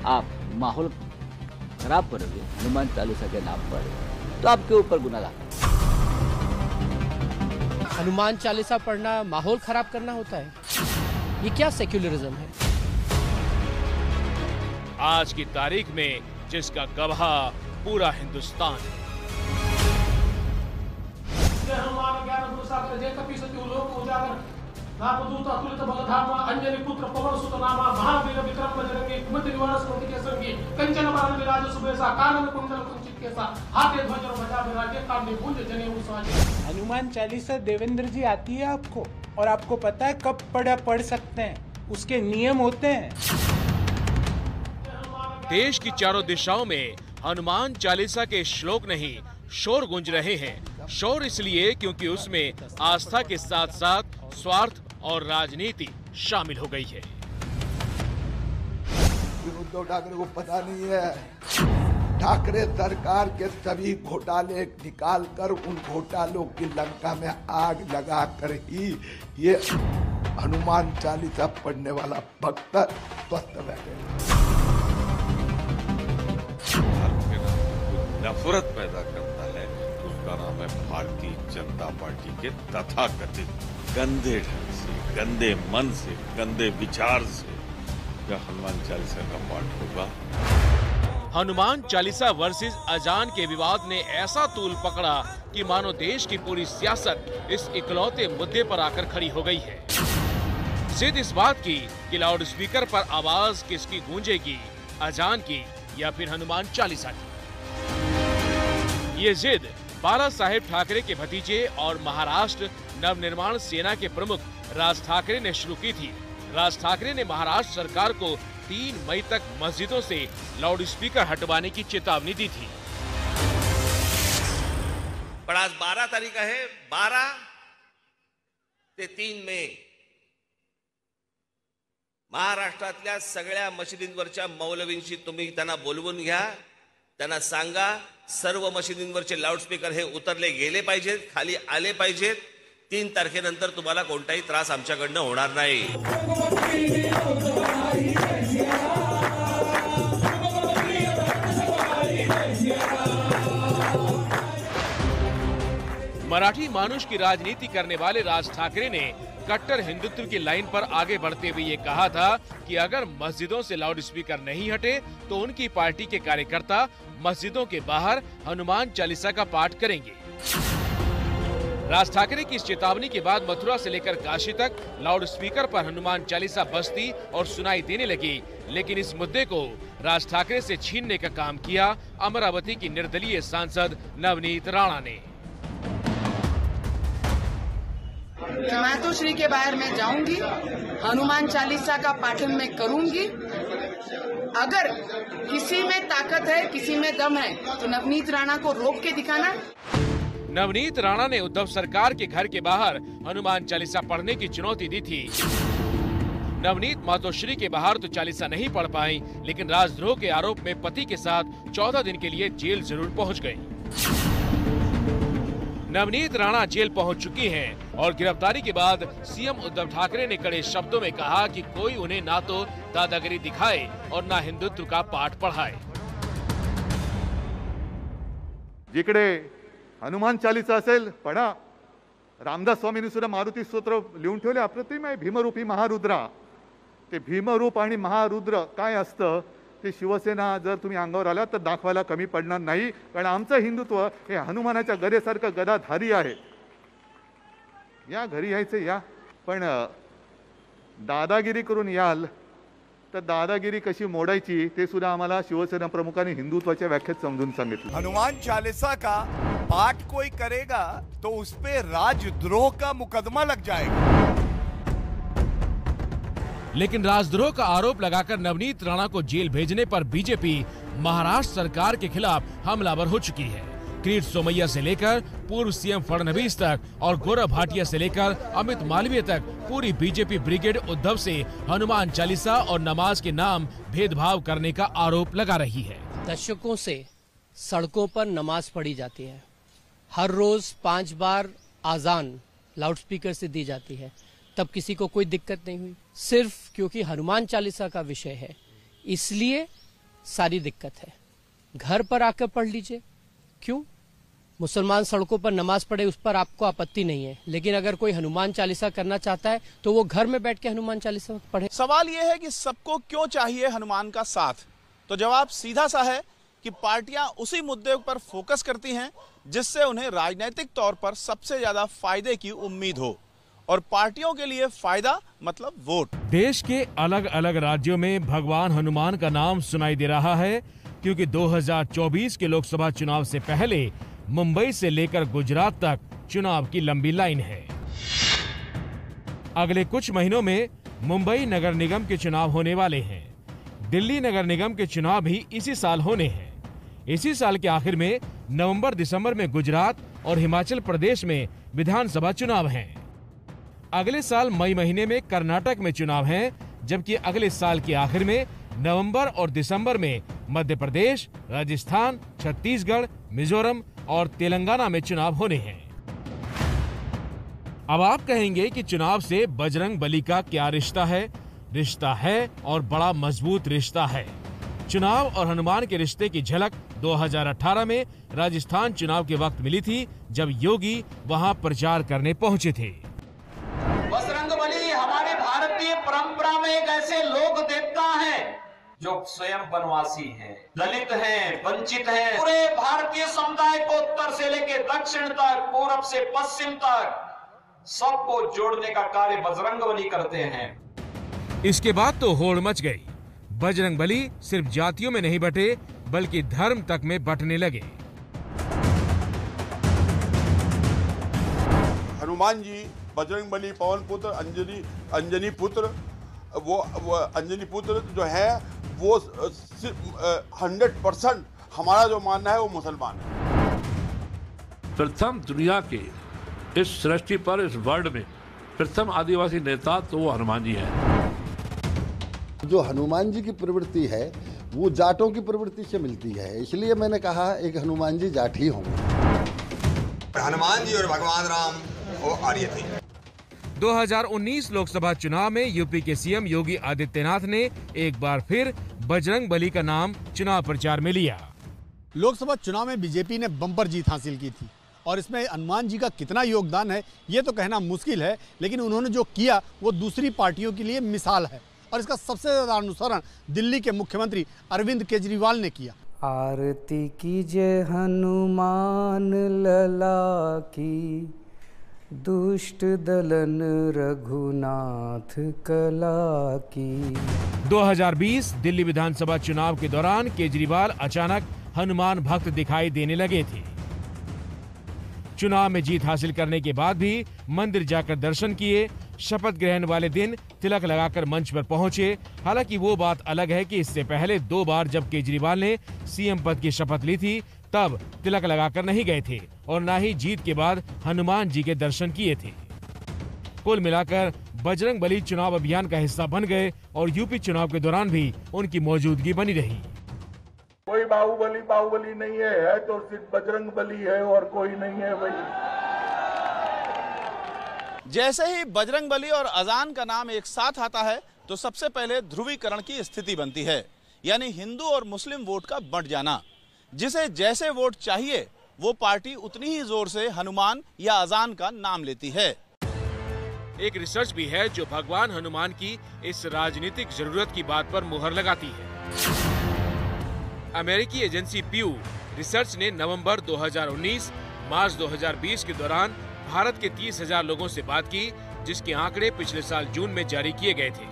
आप माहौल खराब करोगे हनुमान चालीसा के नाम पर, तो आपके ऊपर गुनाह लगता है। हनुमान चालीसा पढ़ना माहौल खराब करना होता है? ये क्या सेक्युलरिज्म है? आज की तारीख में जिसका गवाह पूरा हिंदुस्तान है। हनुमान चालीसा देवेंद्र जी आती है आपको, और आपको पता है कब पढ़ सकते हैं? उसके नियम होते हैं। देश की चारों दिशाओं में हनुमान चालीसा के श्लोक नहीं शोर गूंज रहे हैं। शोर इसलिए क्योंकि उसमें आस्था के साथ साथ स्वार्थ और राजनीति शामिल हो गई है। उद्धव ठाकरे को पता नहीं है, ठाकरे सरकार के सभी घोटाले निकाल कर उन घोटालों की लंका में आग लगा कर ही ये हनुमान चालीसा पढ़ने वाला भक्त स्वस्थ बैठे। नफरत पैदा करता है तो उसका नाम है भारतीय जनता पार्टी के तथाकथित गंदे ढंग से, गंदे मन से, गंदे विचार से यह हनुमान चालीसा का पाठ होगा। हनुमान चालीसा वर्सेस अजान के विवाद ने ऐसा तूल पकड़ा कि मानो देश की पूरी सियासत इस इकलौते मुद्दे पर आकर खड़ी हो गई है। जिद इस बात की कि लाउड स्पीकर पर आवाज किसकी गूंजेगी, अजान की या फिर हनुमान चालीसा की। ये जिद बाला साहेब ठाकरे के भतीजे और महाराष्ट्र नवनिर्माण सेना के प्रमुख राज ठाकरे ने शुरू की थी। राज ठाकरे ने महाराष्ट्र सरकार को 3 मई तक मस्जिदों से लाउड स्पीकर हटवाने की चेतावनी दी थी। पण आज 12 तारीख आहे, 12 ते 3 मे महाराष्ट्रातल्या सगळ्या मशिदींवरच्या मौलवींशी तुम्ही त्यांना बोलवून घ्या, त्यांना सांगा सर्व मशिदींवरचे लाऊडस्पीकर हे उतरले गेले पाहिजेत, खाली आले पाहिजेत। 3 तारखेनंतर तुम्हाला कोणताही त्रास आमच्याकडनं होणार नाही। मराठी मानुष की राजनीति करने वाले राज ठाकरे ने कट्टर हिंदुत्व की लाइन पर आगे बढ़ते हुए ये कहा था कि अगर मस्जिदों से लाउड स्पीकर नहीं हटे तो उनकी पार्टी के कार्यकर्ता मस्जिदों के बाहर हनुमान चालीसा का पाठ करेंगे। राज ठाकरे की इस चेतावनी के बाद मथुरा से लेकर काशी तक लाउड स्पीकर पर हनुमान चालीसा बजती और सुनाई देने लगी, लेकिन इस मुद्दे को राज ठाकरे से छीनने का काम किया अमरावती की निर्दलीय सांसद नवनीत राणा ने। मातोश्री के बाहर मैं जाऊंगी, हनुमान चालीसा का पाठन मैं करूंगी। अगर किसी में ताकत है, किसी में दम है, तो नवनीत राणा को रोक के दिखाना। नवनीत राणा ने उद्धव सरकार के घर के बाहर हनुमान चालीसा पढ़ने की चुनौती दी थी। नवनीत मातोश्री के बाहर तो चालीसा नहीं पढ़ पाई, लेकिन राजद्रोह के आरोप में पति के साथ 14 दिन के लिए जेल जरूर पहुंच गई। नवनीत राणा जेल पहुंच चुकी हैं और गिरफ्तारी के बाद सीएम उद्धव ठाकरे ने कड़े शब्दों में कहा कि कोई उन्हें ना तो दादागिरी दिखाए और ना हिंदुत्व का पाठ पढ़ाए। जिकडे हनुमान चालीसा असेल पढ़ा, रामदास स्वामींनी सुद्धा मारुती स्तोत्र लिहून ठेवले, अप्रतिम आहे। भीमरूपी महारुद्रा, ते भीमरूप आणि महारुद्र काय असतं ते शिवसेना जर तुम्ही अंगावर आला तर दाखवायला कमी पडणार नाही, कारण आमचं हिंदुत्व हे हनुमानाच्या गदेसारखं गदाधारी आहे। या घरी यायचे या, पण दादागिरी करून याल तर दादागिरी कशी मोडायची ते सुद्धा आम्हाला शिवसेना प्रमुखांनी हिंदुत्वाच्या व्याख्यात समजून सांगितलं। हनुमान चालीसा का पाठ कोई करेगा तो उस पे राजद्रोह का मुकदमा लग जाएगा। लेकिन राजद्रोह का आरोप लगाकर नवनीत राणा को जेल भेजने पर बीजेपी महाराष्ट्र सरकार के खिलाफ हमलावर हो चुकी है। किरीट सोमैया से लेकर पूर्व सीएम फडणवीस तक और गौरव भाटिया से लेकर अमित मालवीय तक पूरी बीजेपी ब्रिगेड उद्धव से हनुमान चालीसा और नमाज के नाम भेदभाव करने का आरोप लगा रही है। दशकों से सड़कों पर नमाज पढ़ी जाती है, हर रोज 5 बार आजान लाउडस्पीकर से दी जाती है, तब किसी को कोई दिक्कत नहीं हुई। सिर्फ क्योंकि हनुमान चालीसा का विषय है इसलिए सारी दिक्कत है। घर पर आकर पढ़ लीजिए। क्यों? मुसलमान सड़कों पर नमाज पढ़े उस पर आपको आपत्ति नहीं है, लेकिन अगर कोई हनुमान चालीसा करना चाहता है तो वो घर में बैठ के हनुमान चालीसा पढ़े। सवाल ये है कि सबको क्यों चाहिए हनुमान का साथ? तो जवाब सीधा सा है कि पार्टियां उसी मुद्दे पर फोकस करती हैं जिससे उन्हें राजनीतिक तौर पर सबसे ज्यादा फायदे की उम्मीद हो, और पार्टियों के लिए फायदा मतलब वोट। देश के अलग अलग राज्यों में भगवान हनुमान का नाम सुनाई दे रहा है, क्योंकि 2024 के लोकसभा चुनाव से पहले मुंबई से लेकर गुजरात तक चुनाव की लंबी लाइन है। अगले कुछ महीनों में मुंबई नगर निगम के चुनाव होने वाले हैं। दिल्ली नगर निगम के चुनाव भी इसी साल होने हैं। इसी साल के आखिर में नवंबर दिसंबर में गुजरात और हिमाचल प्रदेश में विधानसभा चुनाव हैं। अगले साल मई महीने में कर्नाटक में चुनाव हैं, जबकि अगले साल के आखिर में नवंबर और दिसंबर में मध्य प्रदेश, राजस्थान, छत्तीसगढ़, मिजोरम और तेलंगाना में चुनाव होने हैं। अब आप कहेंगे कि चुनाव से बजरंग बली का क्या रिश्ता है? रिश्ता है और बड़ा मजबूत रिश्ता है। चुनाव और हनुमान के रिश्ते की झलक 2018 में राजस्थान चुनाव के वक्त मिली थी, जब योगी वहां प्रचार करने पहुंचे थे। बजरंगबली हमारे भारतीय परंपरा में एक ऐसे लोक देवता हैं जो स्वयं वनवासी हैं, दलित हैं, वंचित हैं। पूरे भारतीय समुदाय को उत्तर से लेकर दक्षिण तक, पूरब से पश्चिम तक सबको जोड़ने का कार्य बजरंगबली करते हैं। इसके बाद तो होड़ मच गई। बजरंगबली सिर्फ जातियों में नहीं बटे, बल्कि धर्म तक में बंटने लगे। हनुमान जी, बजरंगबली, पवन पुत्र, अंजनी पुत्र, वो अंजनी पुत्र जो है वो 100% हमारा जो मानना है वो मुसलमान है। प्रथम दुनिया के इस सृष्टि पर, इस वर्ल्ड में प्रथम आदिवासी नेता तो वो हनुमान जी हैं। जो हनुमान जी की प्रवृत्ति है वो जाटों की प्रवृत्ति से मिलती है, इसलिए मैंने कहा एक हनुमान जी जाट ही होंगे। हनुमान जी और भगवान राम वो आर्य थे। 2019 लोकसभा चुनाव में यूपी के सीएम योगी आदित्यनाथ ने एक बार फिर बजरंग बली का नाम चुनाव प्रचार में लिया। लोकसभा चुनाव में बीजेपी ने बम्पर जीत हासिल की थी, और इसमें हनुमान जी का कितना योगदान है ये तो कहना मुश्किल है, लेकिन उन्होंने जो किया वो दूसरी पार्टियों के लिए मिसाल है, और इसका सबसे ज्यादा अनुसरण दिल्ली के मुख्यमंत्री अरविंद केजरीवाल ने किया। आरती कीजिए हनुमान लला की, दुष्ट दलन रघुनाथ कला की। 2020 दिल्ली विधानसभा चुनाव के दौरान केजरीवाल अचानक हनुमान भक्त दिखाई देने लगे थे। चुनाव में जीत हासिल करने के बाद भी मंदिर जाकर दर्शन किए। शपथ ग्रहण वाले दिन तिलक लगाकर मंच पर पहुंचे। हालांकि वो बात अलग है कि इससे पहले 2 बार जब केजरीवाल ने सीएम पद की शपथ ली थी, तब तिलक लगाकर नहीं गए थे, और न ही जीत के बाद हनुमान जी के दर्शन किए थे। कुल मिलाकर बजरंग बली चुनाव अभियान का हिस्सा बन गए, और यूपी चुनाव के दौरान भी उनकी मौजूदगी बनी रही। कोई बाहुबली नहीं है तो सिर्फ बजरंग बली है और कोई नहीं है भाई। जैसे ही बजरंग बली और अजान का नाम एक साथ आता है तो सबसे पहले ध्रुवीकरण की स्थिति बनती है, यानी हिंदू और मुस्लिम वोट का बंट जाना। जिसे जैसे वोट चाहिए वो पार्टी उतनी ही जोर से हनुमान या अजान का नाम लेती है। एक रिसर्च भी है जो भगवान हनुमान की इस राजनीतिक जरूरत की बात पर मुहर लगाती है। अमेरिकी एजेंसी प्यू रिसर्च ने नवंबर 2019 मार्च 2020 के दौरान भारत के 30,000 लोगों से बात की, जिसके आंकड़े पिछले साल जून में जारी किए गए थे।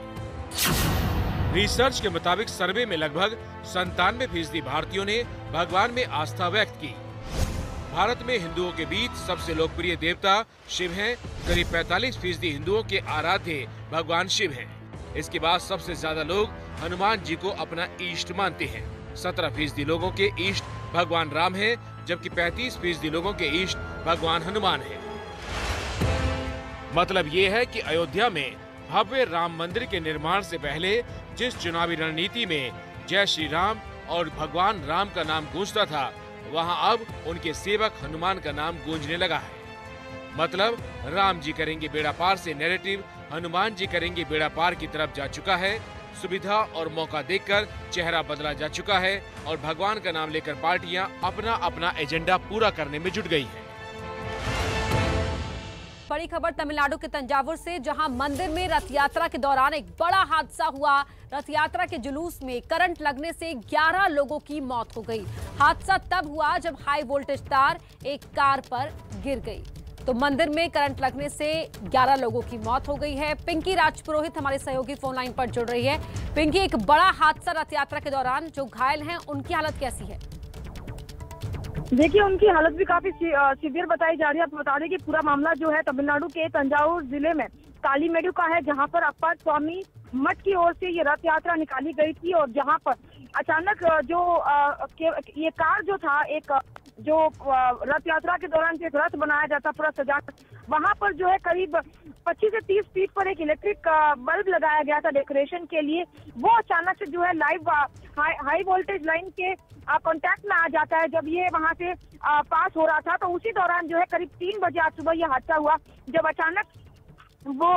रिसर्च के मुताबिक सर्वे में लगभग 97% भारतीयों ने भगवान में आस्था व्यक्त की। भारत में हिंदुओं के बीच सबसे लोकप्रिय देवता शिव हैं। करीब 45% हिंदुओं के आराध्य भगवान शिव हैं। इसके बाद सबसे ज्यादा लोग हनुमान जी को अपना इष्ट मानते हैं। 17% लोगों के इष्ट भगवान राम हैं, जबकि 35% लोगों के इष्ट भगवान हनुमान हैं। मतलब ये है कि अयोध्या में भव्य राम मंदिर के निर्माण से पहले जिस चुनावी रणनीति में जय श्री राम और भगवान राम का नाम गूंजता था, वहां अब उनके सेवक हनुमान का नाम गूंजने लगा है। मतलब राम जी करेंगे बेड़ा पार से नैरेटिव हनुमान जी करेंगे बेड़ा पार की तरफ जा चुका है। सुविधा और मौका देखकर चेहरा बदला जा चुका है और भगवान का नाम लेकर पार्टियां अपना अपना एजेंडा पूरा करने में जुट गई हैं। बड़ी खबर तमिलनाडु के तंजावुर से, जहां मंदिर में रथ यात्रा के दौरान एक बड़ा हादसा हुआ। रथ यात्रा के जुलूस में करंट लगने से 11 लोगों की मौत हो गई। हादसा तब हुआ जब हाई वोल्टेज तार एक कार पर गिर गई। तो मंदिर में करंट लगने से 11 लोगों की मौत हो गई है। पिंकी राजपुरोहित हमारे सहयोगी फोन लाइन पर जुड़ रही है। पिंकी, एक बड़ा हादसा रथ यात्रा के दौरान, जो घायल हैं उनकी हालत कैसी है? देखिए, उनकी हालत भी काफी सीवियर बताई जा रही है। आप बता दें कि पूरा मामला जो है तमिलनाडु के तंजावुर जिले में कालीमेडु का है, जहां पर अप्पा स्वामी मठ की ओर से ये रथ यात्रा निकाली गई थी और जहां पर अचानक ये कार जो था, एक जो रथ यात्रा के दौरान जो एक रथ बनाया जाता पूरा सजा, वहां पर जो है करीब 25 से 30 फीट पर एक इलेक्ट्रिक बल्ब लगाया गया था डेकोरेशन के लिए। वो अचानक से जो है लाइव हाई वोल्टेज लाइन के कांटेक्ट में आ जाता है। जब ये वहां से पास हो रहा था तो उसी दौरान जो है करीब 3 बजे आज सुबह ये हादसा हुआ, जब अचानक वो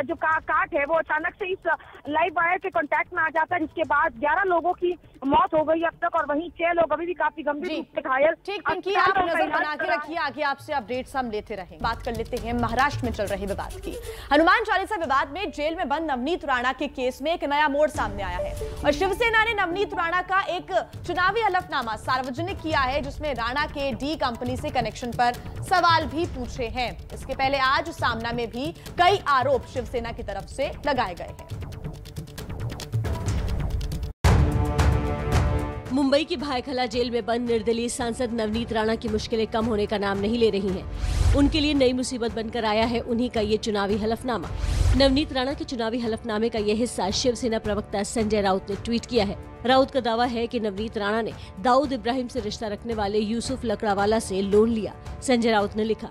जो काट है वो अचानक से इस लाइव वायर के कांटेक्ट में आ जाता है, जिसके बाद 11 लोगों की मौत हो गई अब तक और वहीं 6 लोग अभी भी काफी गंभीर रूप से घायल। ठीक, पिंकी, आप नजर बना के रखिए, आगे आपसे अपडेट्स हम लेते रहेंगे। बात कर लेते हैं महाराष्ट्र में चल रहे विवाद की। हनुमान चालीसा विवाद में जेल में बंद नवनीत राणा के केस में एक नया मोड़ सामने आया है और शिवसेना ने नवनीत राणा का एक चुनावी हलफनामा सार्वजनिक किया है, जिसमें राणा के डी कंपनी से कनेक्शन पर सवाल भी पूछे हैं। इसके पहले आज सामना में भी कई आरोप शिवसेना की तरफ से लगाए गए हैं। मुंबई की भायखला जेल में बंद निर्दलीय सांसद नवनीत राणा की मुश्किलें कम होने का नाम नहीं ले रही हैं। उनके लिए नई मुसीबत बनकर आया है उन्हीं का ये चुनावी हलफनामा। नवनीत राणा के चुनावी हलफनामे का यह हिस्सा शिवसेना प्रवक्ता संजय राउत ने ट्वीट किया है। राउत का दावा है कि नवनीत राणा ने दाऊद इब्राहिम से रिश्ता रखने वाले यूसुफ लकड़ावाला से लोन लिया। संजय राउत ने लिखा,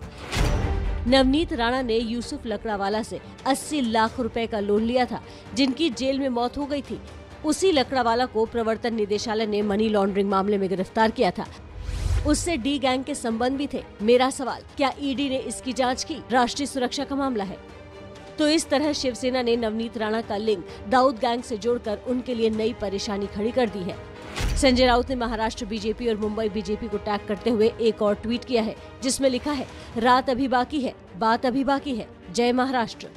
नवनीत राणा ने यूसुफ लकड़ावाला से 80 लाख रुपए का लोन लिया था, जिनकी जेल में मौत हो गई थी। उसी लकड़ावाला को प्रवर्तन निदेशालय ने मनी लॉन्ड्रिंग मामले में गिरफ्तार किया था। उससे डी गैंग के संबंध भी थे। मेरा सवाल, क्या ईडी ने इसकी जांच की? राष्ट्रीय सुरक्षा का मामला है। तो इस तरह शिवसेना ने नवनीत राणा का लिंक दाऊद गैंग से जोड़कर उनके लिए नई परेशानी खड़ी कर दी है। संजय राउत ने महाराष्ट्र बीजेपी और मुंबई बीजेपी को टैग करते हुए एक और ट्वीट किया है, जिसमें लिखा है, रात अभी बाकी है, बात अभी बाकी है, जय महाराष्ट्र।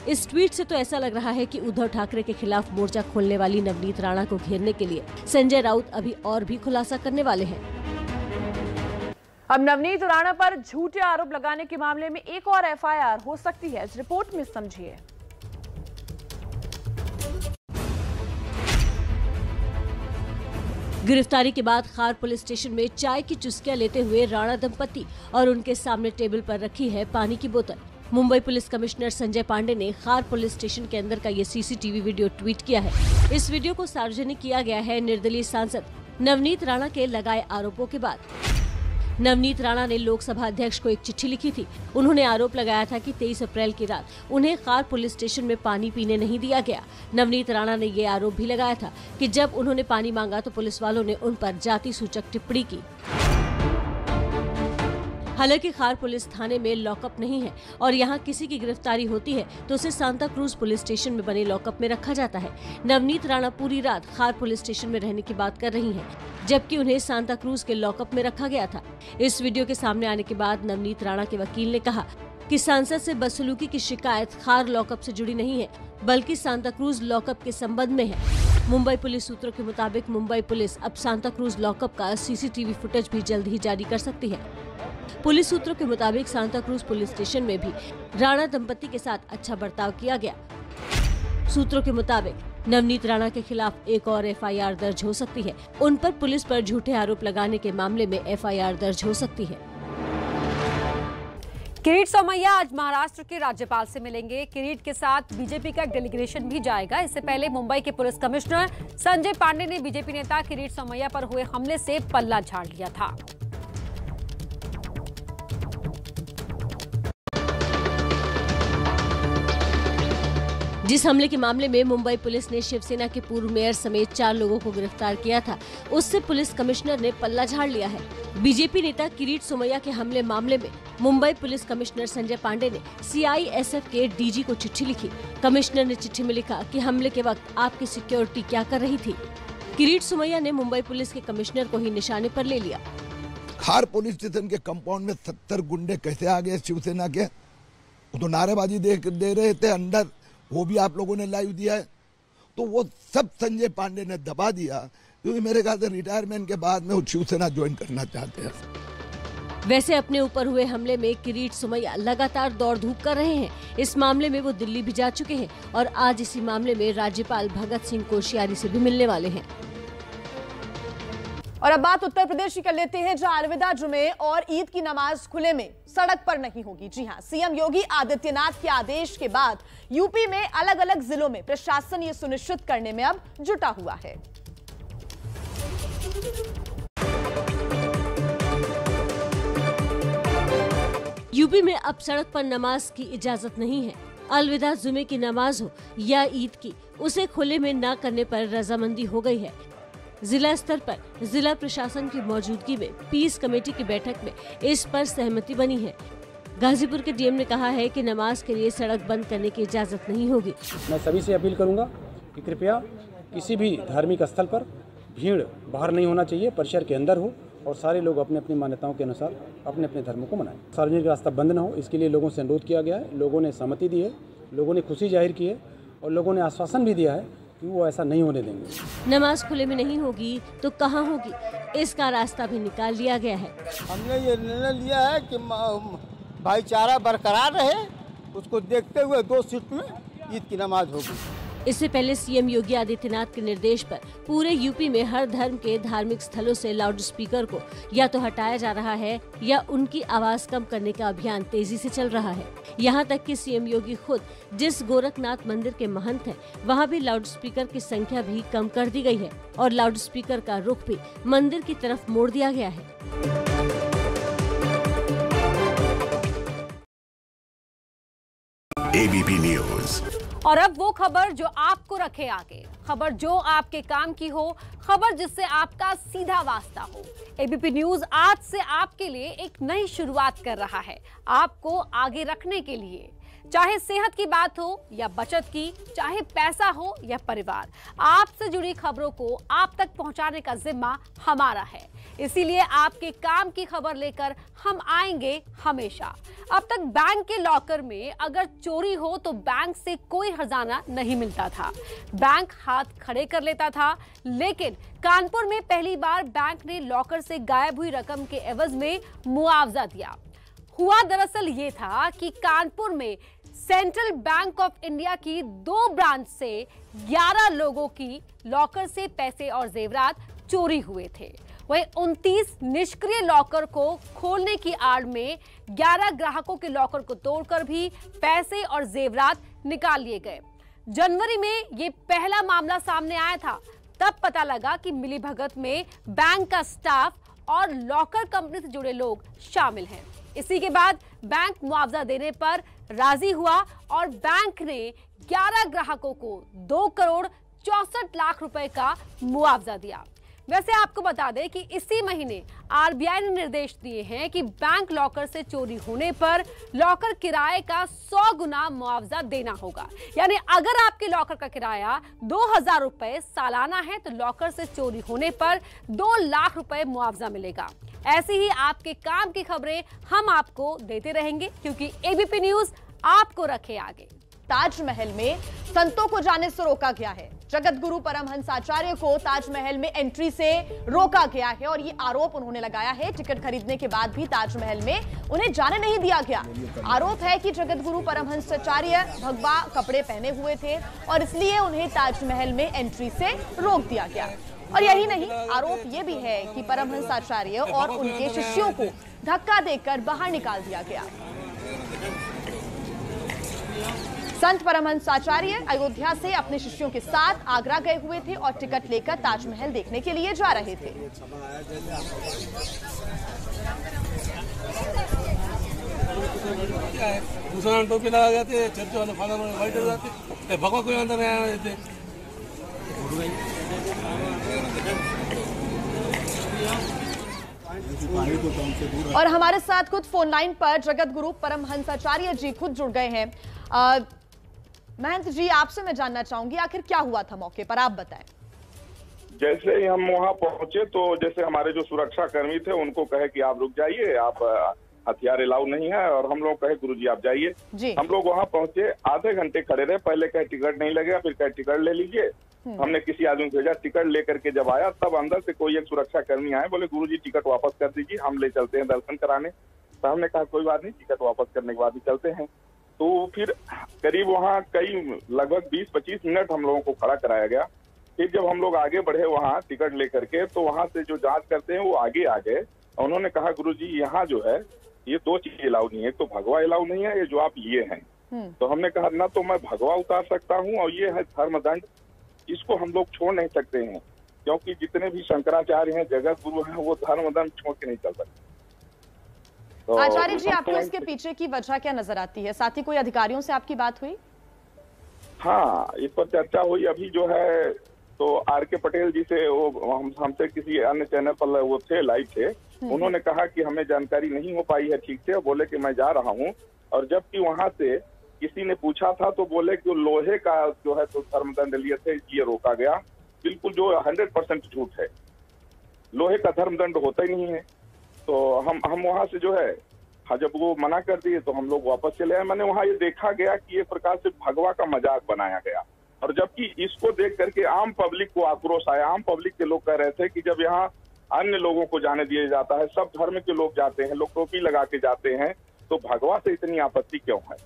इस ट्वीट से तो ऐसा लग रहा है कि उद्धव ठाकरे के खिलाफ मोर्चा खोलने वाली नवनीत राणा को घेरने के लिए संजय राउत अभी और भी खुलासा करने वाले हैं। अब नवनीत राणा पर झूठे आरोप लगाने के मामले में एक और एफआईआर हो सकती है। इस रिपोर्ट में समझिए। गिरफ्तारी के बाद खार पुलिस स्टेशन में चाय की चुस्कियां लेते हुए राणा दंपति और उनके सामने टेबल पर रखी है पानी की बोतल। मुंबई पुलिस कमिश्नर संजय पांडे ने खार पुलिस स्टेशन के अंदर का ये सीसीटीवी वीडियो ट्वीट किया है। इस वीडियो को सार्वजनिक किया गया है निर्दलीय सांसद नवनीत राणा के लगाए आरोपों के बाद। नवनीत राणा ने लोकसभा अध्यक्ष को एक चिट्ठी लिखी थी। उन्होंने आरोप लगाया था कि 23 अप्रैल की रात उन्हें खार पुलिस स्टेशन में पानी पीने नहीं दिया गया। नवनीत राणा ने ये आरोप भी लगाया था कि जब उन्होंने पानी मांगा तो पुलिस वालों ने उन पर जाति सूचक टिप्पणी की। हालांकि खार पुलिस थाने में लॉकअप नहीं है और यहाँ किसी की गिरफ्तारी होती है तो उसे सांता क्रूज पुलिस स्टेशन में बने लॉकअप में रखा जाता है। नवनीत राणा पूरी रात खार पुलिस स्टेशन में रहने की बात कर रही हैं, जबकि उन्हें सांता क्रूज के लॉकअप में रखा गया था। इस वीडियो के सामने आने के बाद नवनीत राणा के वकील ने कहा कि सांसद से बदसलूकी की शिकायत खार लॉकअप से जुड़ी नहीं है, बल्कि सांता क्रूज लॉकअप के संबंध में है। मुंबई पुलिस सूत्रों के मुताबिक मुंबई पुलिस अब सांता क्रूज लॉकअप का सीसीटीवी फुटेज भी जल्द ही जारी कर सकती है। पुलिस सूत्रों के मुताबिक सांता क्रूज पुलिस स्टेशन में भी राणा दंपति के साथ अच्छा बर्ताव किया गया। सूत्रों के मुताबिक नवनीत राणा के खिलाफ एक और एफआईआर दर्ज हो सकती है। उन पर पुलिस पर झूठे आरोप लगाने के मामले में एफआईआर दर्ज हो सकती है। किरीट सोमैया आज महाराष्ट्र के राज्यपाल से मिलेंगे। किरीट के साथ बीजेपी का एक डेलीगेशन भी जाएगा। इससे पहले मुंबई के पुलिस कमिश्नर संजय पांडे ने बीजेपी नेता किरीट सोमैया पर हुए हमले से पल्ला झाड़ लिया था। जिस हमले के मामले में मुंबई पुलिस ने शिवसेना के पूर्व मेयर समेत 4 लोगों को गिरफ्तार किया था, उससे पुलिस कमिश्नर ने पल्ला झाड़ लिया है। बीजेपी नेता किरीट सोमैया के हमले मामले में मुंबई पुलिस कमिश्नर संजय पांडे ने CISF के DG को चिट्ठी लिखी। कमिश्नर ने चिट्ठी में लिखा कि हमले के वक्त आपकी सिक्योरिटी क्या कर रही थी। किरीट सोमैया ने मुंबई पुलिस के कमिश्नर को ही निशाने पर ले लिया। खार पुलिस स्टेशन के कंपाउंड में 70 गुंडे कैसे आ गए शिवसेना के? वो तो नारेबाजी दे रहे थे अंदर, वो भी आप लोगों ने लाइव दिया है। तो वो सब संजय पांडे ने दबा दिया, क्योंकि मेरे ख्याल से रिटायरमेंट के बाद में वो शिवसेना ज्वाइन करना चाहते हैं। वैसे अपने ऊपर हुए हमले में किरीट सोमैया लगातार दौड़ धूप कर रहे हैं। इस मामले में वो दिल्ली भी जा चुके हैं और आज इसी मामले में राज्यपाल भगत सिंह कोश्यारी से भी मिलने वाले हैं। और अब बात उत्तर प्रदेश की कर लेते हैं, जहां अलविदा जुमे और ईद की नमाज खुले में सड़क पर नहीं होगी। जी हां, सीएम योगी आदित्यनाथ के आदेश के बाद यूपी में अलग अलग जिलों में प्रशासन ये सुनिश्चित करने में अब जुटा हुआ है। यूपी में अब सड़क पर नमाज की इजाजत नहीं है। अलविदा जुमे की नमाज हो या ईद की, उसे खुले में न करने पर रजामंदी हो गई है। जिला स्तर पर जिला प्रशासन की मौजूदगी में पीस कमेटी की बैठक में इस पर सहमति बनी है। गाजीपुर के डीएम ने कहा है कि नमाज के लिए सड़क बंद करने की इजाजत नहीं होगी। मैं सभी से अपील करूंगा कि कृपया किसी भी धार्मिक स्थल पर भीड़ बाहर नहीं होना चाहिए, परिसर के अंदर हो और सारे लोग अपने अपनी मान्यताओं के अनुसार अपने अपने धर्मों को मनाएं। सार्वजनिक रास्ता बंद न हो, इसके लिए लोगों से अनुरोध किया गया है। लोगों ने सहमति दी है, लोगों ने खुशी जाहिर की है और लोगों ने आश्वासन भी दिया है कि वो ऐसा नहीं होने देंगे। नमाज खुले में नहीं होगी तो कहाँ होगी, इसका रास्ता भी निकाल लिया गया है। हमने ये निर्णय लिया है कि भाईचारा बरकरार रहे, उसको देखते हुए 2 शिफ्ट में ईद की नमाज होगी। इससे पहले सीएम योगी आदित्यनाथ के निर्देश पर पूरे यूपी में हर धर्म के धार्मिक स्थलों से लाउड स्पीकर को या तो हटाया जा रहा है या उनकी आवाज कम करने का अभियान तेजी से चल रहा है। यहाँ तक कि सीएम योगी खुद जिस गोरखनाथ मंदिर के महंत हैं, वहाँ भी लाउड स्पीकर की संख्या भी कम कर दी गई है और लाउड स्पीकर का रुख भी मंदिर की तरफ मोड़ दिया गया है। ABP news. और अब वो खबर जो आपको रखे आगे, खबर जो आपके काम की हो, खबर जिससे आपका सीधा वास्ता हो। एबीपी न्यूज आज से आपके लिए एक नई शुरुआत कर रहा है, आपको आगे रखने के लिए। चाहे सेहत की बात हो या बचत की, चाहे पैसा हो या परिवार, आपसे जुड़ी खबरों को आप तक पहुंचाने का जिम्मा हमारा है। इसीलिए आपके काम की खबर लेकर हम आएंगे हमेशा। अब तक बैंक के लॉकर में अगर चोरी हो तो बैंक से कोई खजाना नहीं मिलता था, बैंक हाथ खड़े कर लेता था। लेकिन कानपुर में पहली बार बैंक ने लॉकर से गायब हुई रकम के एवज में मुआवजा दिया। हुआ दरअसल ये था कि कानपुर में सेंट्रल बैंक ऑफ इंडिया की 2 ब्रांच से 11 लोगों की लॉकर से पैसे और जेवरात चोरी हुए थे। वहीं 29 निष्क्रिय लॉकर को खोलने की आड़ में 11 ग्राहकों के लॉकर को तोड़कर भी पैसे और जेवरात निकाल लिए गए। जनवरी में ये पहला मामला सामने आया था। तब पता लगा कि मिलीभगत में बैंक का स्टाफ और लॉकर कंपनी से जुड़े लोग शामिल हैं। इसी के बाद बैंक मुआवजा देने पर राजी हुआ और बैंक ने 11 ग्राहकों को 2 करोड़ 64 लाख रुपए का मुआवजा दिया। वैसे आपको बता दें कि इसी महीने आरबीआई ने निर्देश दिए हैं कि बैंक लॉकर से चोरी होने पर लॉकर किराए का 100 गुना मुआवजा देना होगा। यानी अगर आपके लॉकर का किराया 2000 रुपए सालाना है तो लॉकर से चोरी होने पर 2 लाख रुपए मुआवजा मिलेगा। ऐसी ही आपके काम की खबरें हम आपको देते रहेंगे, क्योंकि एबीपी न्यूज आपको रखे आगे। ताजमहल में संतों को जाने से रोका गया है। जगत गुरु परमहंस आचार्य को ताजमहल में एंट्री से रोका गया है और ये आरोप उन्होंने लगाया है। टिकट खरीदने के बाद भी ताजमहल में उन्हें जाने नहीं दिया गया। आरोप है कि जगत गुरु परमहंस आचार्य भगवा कपड़े पहने हुए थे और इसलिए उन्हें ताजमहल में एंट्री से रोक दिया गया। और यही नहीं, आरोप ये भी है कि परमहंस आचार्य और उनके शिष्यों को धक्का देकर बाहर निकाल दिया गया। संत परमहंस आचार्य अयोध्या से अपने शिष्यों के साथ आगरा गए हुए थे और टिकट लेकर ताजमहल देखने के लिए जा रहे थे। क्या है, मुसलमान टोपी लगा जाते, चर्च वाले फादर वाइट हो जाते, भगवान कोई अंदर नहीं आने देते। और हमारे साथ खुद फोन लाइन पर जगत गुरु परमहंसाचार्य जी खुद जुड़ गए हैं। महंत जी, आपसे मैं जानना चाहूंगी आखिर क्या हुआ था मौके पर, आप बताएं। जैसे ही हम वहाँ पहुंचे तो जैसे हमारे जो सुरक्षा कर्मी थे उनको कहे कि आप रुक जाइए, आप हथियार अलाउ नहीं है, और हम लोग कहे गुरुजी आप जाइए। हम लोग वहाँ पहुंचे, आधे घंटे खड़े रहे, पहले कहे टिकट नहीं लगेगा, फिर कहे टिकट ले लीजिए। हमने किसी आदमी को भेजा, टिकट लेकर के जब आया तब अंदर से कोई एक सुरक्षा कर्मी आए, बोले गुरुजी टिकट वापस कर दीजिए, हम ले चलते हैं दर्शन कराने। तो हमने कहा कोई बात नहीं, टिकट वापस करने के बाद ही चलते हैं। तो फिर करीब वहाँ लगभग 20-25 मिनट हम लोगों को खड़ा कराया गया। फिर जब हम लोग आगे बढ़े वहाँ टिकट लेकर के, तो वहाँ से जो जांच करते हैं वो आगे आ गए। उन्होंने कहा गुरुजी यहाँ जो है ये 2 चीजें अलाउ नहीं है, तो भगवा अलाउ नहीं है, ये जो आप लिए हैं। तो हमने कहा ना तो मैं भगवा उतार सकता हूँ, और ये है धर्मदंड, इसको हम लोग छोड़ नहीं सकते हैं, क्योंकि जितने भी शंकराचार्य हैं, जगत गुरु हैं, वो धर्मदंड छोड़ के नहीं चल सकते। तो आचार्य जी, आपको इसके पीछे की वजह क्या नजर आती है? साथ ही कोई अधिकारियों से आपकी बात हुई? हाँ, इस पर चर्चा हुई। अभी जो है तो आर.के. पटेल जी से वो हमसे किसी अन्य चैनल पर वो थे, लाइव थे, उन्होंने कहा कि हमें जानकारी नहीं हो पाई है ठीक से, बोले कि मैं जा रहा हूँ। और जबकि वहाँ से किसी ने पूछा था तो बोले कि लोहे का जो है तो धर्मदंड लिए थे, ये रोका गया। बिल्कुल जो 100% झूठ है, लोहे का धर्मदंड होता ही नहीं है। तो हम वहाँ से जो है, हाँ, जब वो मना कर दिए तो हम लोग वापस चले आए। मैंने वहाँ ये देखा गया कि एक प्रकार से भगवा का मजाक बनाया गया, और जबकि इसको देख करके आम पब्लिक को आक्रोश आया। आम पब्लिक के लोग कह रहे थे कि जब यहाँ अन्य लोगों को जाने दिया जाता है, सब धर्म के लोग जाते हैं, लोग टोपी लगा के जाते हैं, तो भगवा से इतनी आपत्ति क्यों है?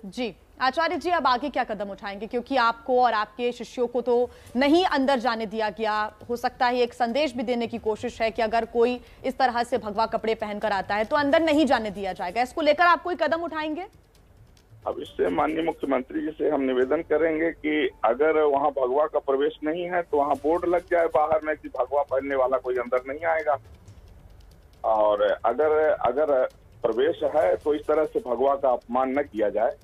जी आचार्य जी, अब आगे क्या कदम उठाएंगे, क्योंकि आपको और आपके शिष्यों को तो नहीं अंदर जाने दिया गया। हो सकता है एक संदेश भी देने की कोशिश है कि अगर कोई इस तरह से भगवा कपड़े पहनकर आता है तो अंदर नहीं जाने दिया जाएगा। इसको लेकर आप कोई कदम उठाएंगे? अब इससे माननीय मुख्यमंत्री जी से हम निवेदन करेंगे कि अगर वहाँ भगवा का प्रवेश नहीं है तो वहाँ बोर्ड लग जाए बाहर में कि भगवा पहनने वाला कोई अंदर नहीं आएगा। और अगर प्रवेश है तो इस तरह से भगवा का अपमान न किया जाए।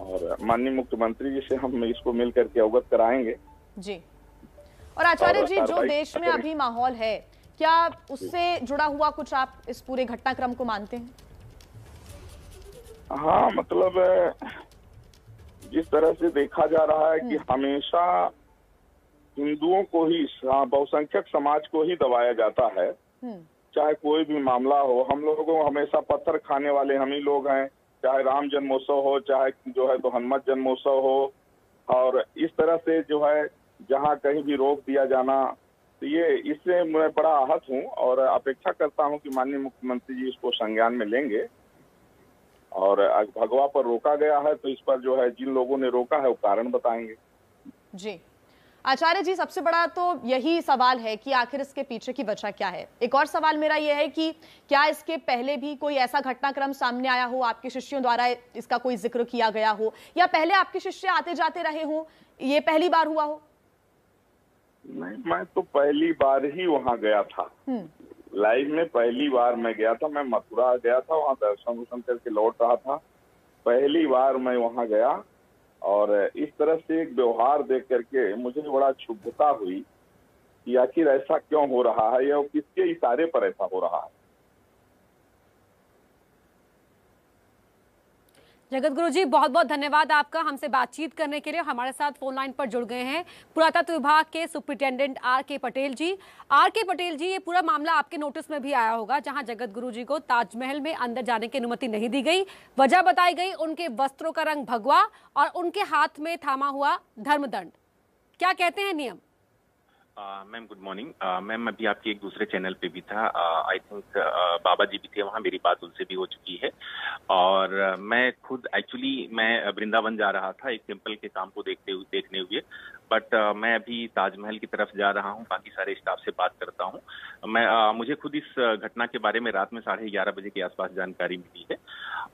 और माननीय मुख्यमंत्री जी से हम इसको मिल करके अवगत कराएंगे। जी। और आचार्य जी, जो देश में अभी माहौल है, क्या उससे जुड़ा हुआ कुछ आप इस पूरे घटनाक्रम को मानते हैं? हाँ, मतलब जिस तरह से देखा जा रहा है कि हमेशा हिंदुओं को ही, बहुसंख्यक समाज को ही दबाया जाता है, चाहे कोई भी मामला हो। हम लोगों को हमेशा पत्थर खाने वाले हम ही लोग हैं, चाहे राम जन्मोत्सव हो, चाहे जो है तो हनुमत जन्मोत्सव हो। और इस तरह से जो है जहाँ कहीं भी रोक दिया जाना, तो ये इससे मैं बड़ा आहत हूँ और अपेक्षा करता हूँ कि माननीय मुख्यमंत्री जी इसको संज्ञान में लेंगे। और भगवा पर रोका गया है तो इस पर जो है जिन लोगों ने रोका है वो कारण बताएंगे। जी आचार्य जी, सबसे बड़ा तो यही सवाल है कि आखिर इसके पीछे की वजह क्या है। एक और सवाल मेरा यह है कि क्या इसके पहले भी कोई ऐसा घटनाक्रम सामने आया हो, आपके शिष्यों द्वारा इसका कोई जिक्र किया गया हो, या पहले आपके शिष्य आते जाते रहे हो, ये पहली बार हुआ हो? नहीं, मैं तो पहली बार ही वहाँ गया था, लाइव में पहली बार मैं गया था। मैं मथुरा गया था, वहाँ दर्शन करके लौट रहा था, पहली बार मैं वहाँ गया। और इस तरह से एक व्यवहार देख करके मुझे बड़ा क्षुब्धता हुई कि आखिर ऐसा क्यों हो रहा है या किसके इशारे पर ऐसा हो रहा है। जगत गुरु जी, बहुत बहुत धन्यवाद आपका हमसे बातचीत करने के लिए। हमारे साथ फोन लाइन पर जुड़ गए हैं पुरातत्व विभाग के सुपरिटेंडेंट आर.के. पटेल जी। आर.के. पटेल जी, ये पूरा मामला आपके नोटिस में भी आया होगा, जहां जगत गुरु जी को ताजमहल में अंदर जाने की अनुमति नहीं दी गई। वजह बताई गई उनके वस्त्रों का रंग भगवा और उनके हाथ में थामा हुआ धर्मदंड। क्या कहते हैं नियम? Ma'am good morning. मैम अभी आपके एक दूसरे चैनल पे भी था, आई थिंक बाबा जी भी थे वहाँ, मेरी बात उनसे भी हो चुकी है। और मैं खुद एक्चुअली मैं वृंदावन जा रहा था एक टेम्पल के काम को देखने हुए, बट मैं अभी ताजमहल की तरफ जा रहा हूं, बाकी सारे स्टाफ से बात करता हूं। मुझे खुद इस घटना के बारे में रात में 11:30 बजे के आसपास जानकारी मिली है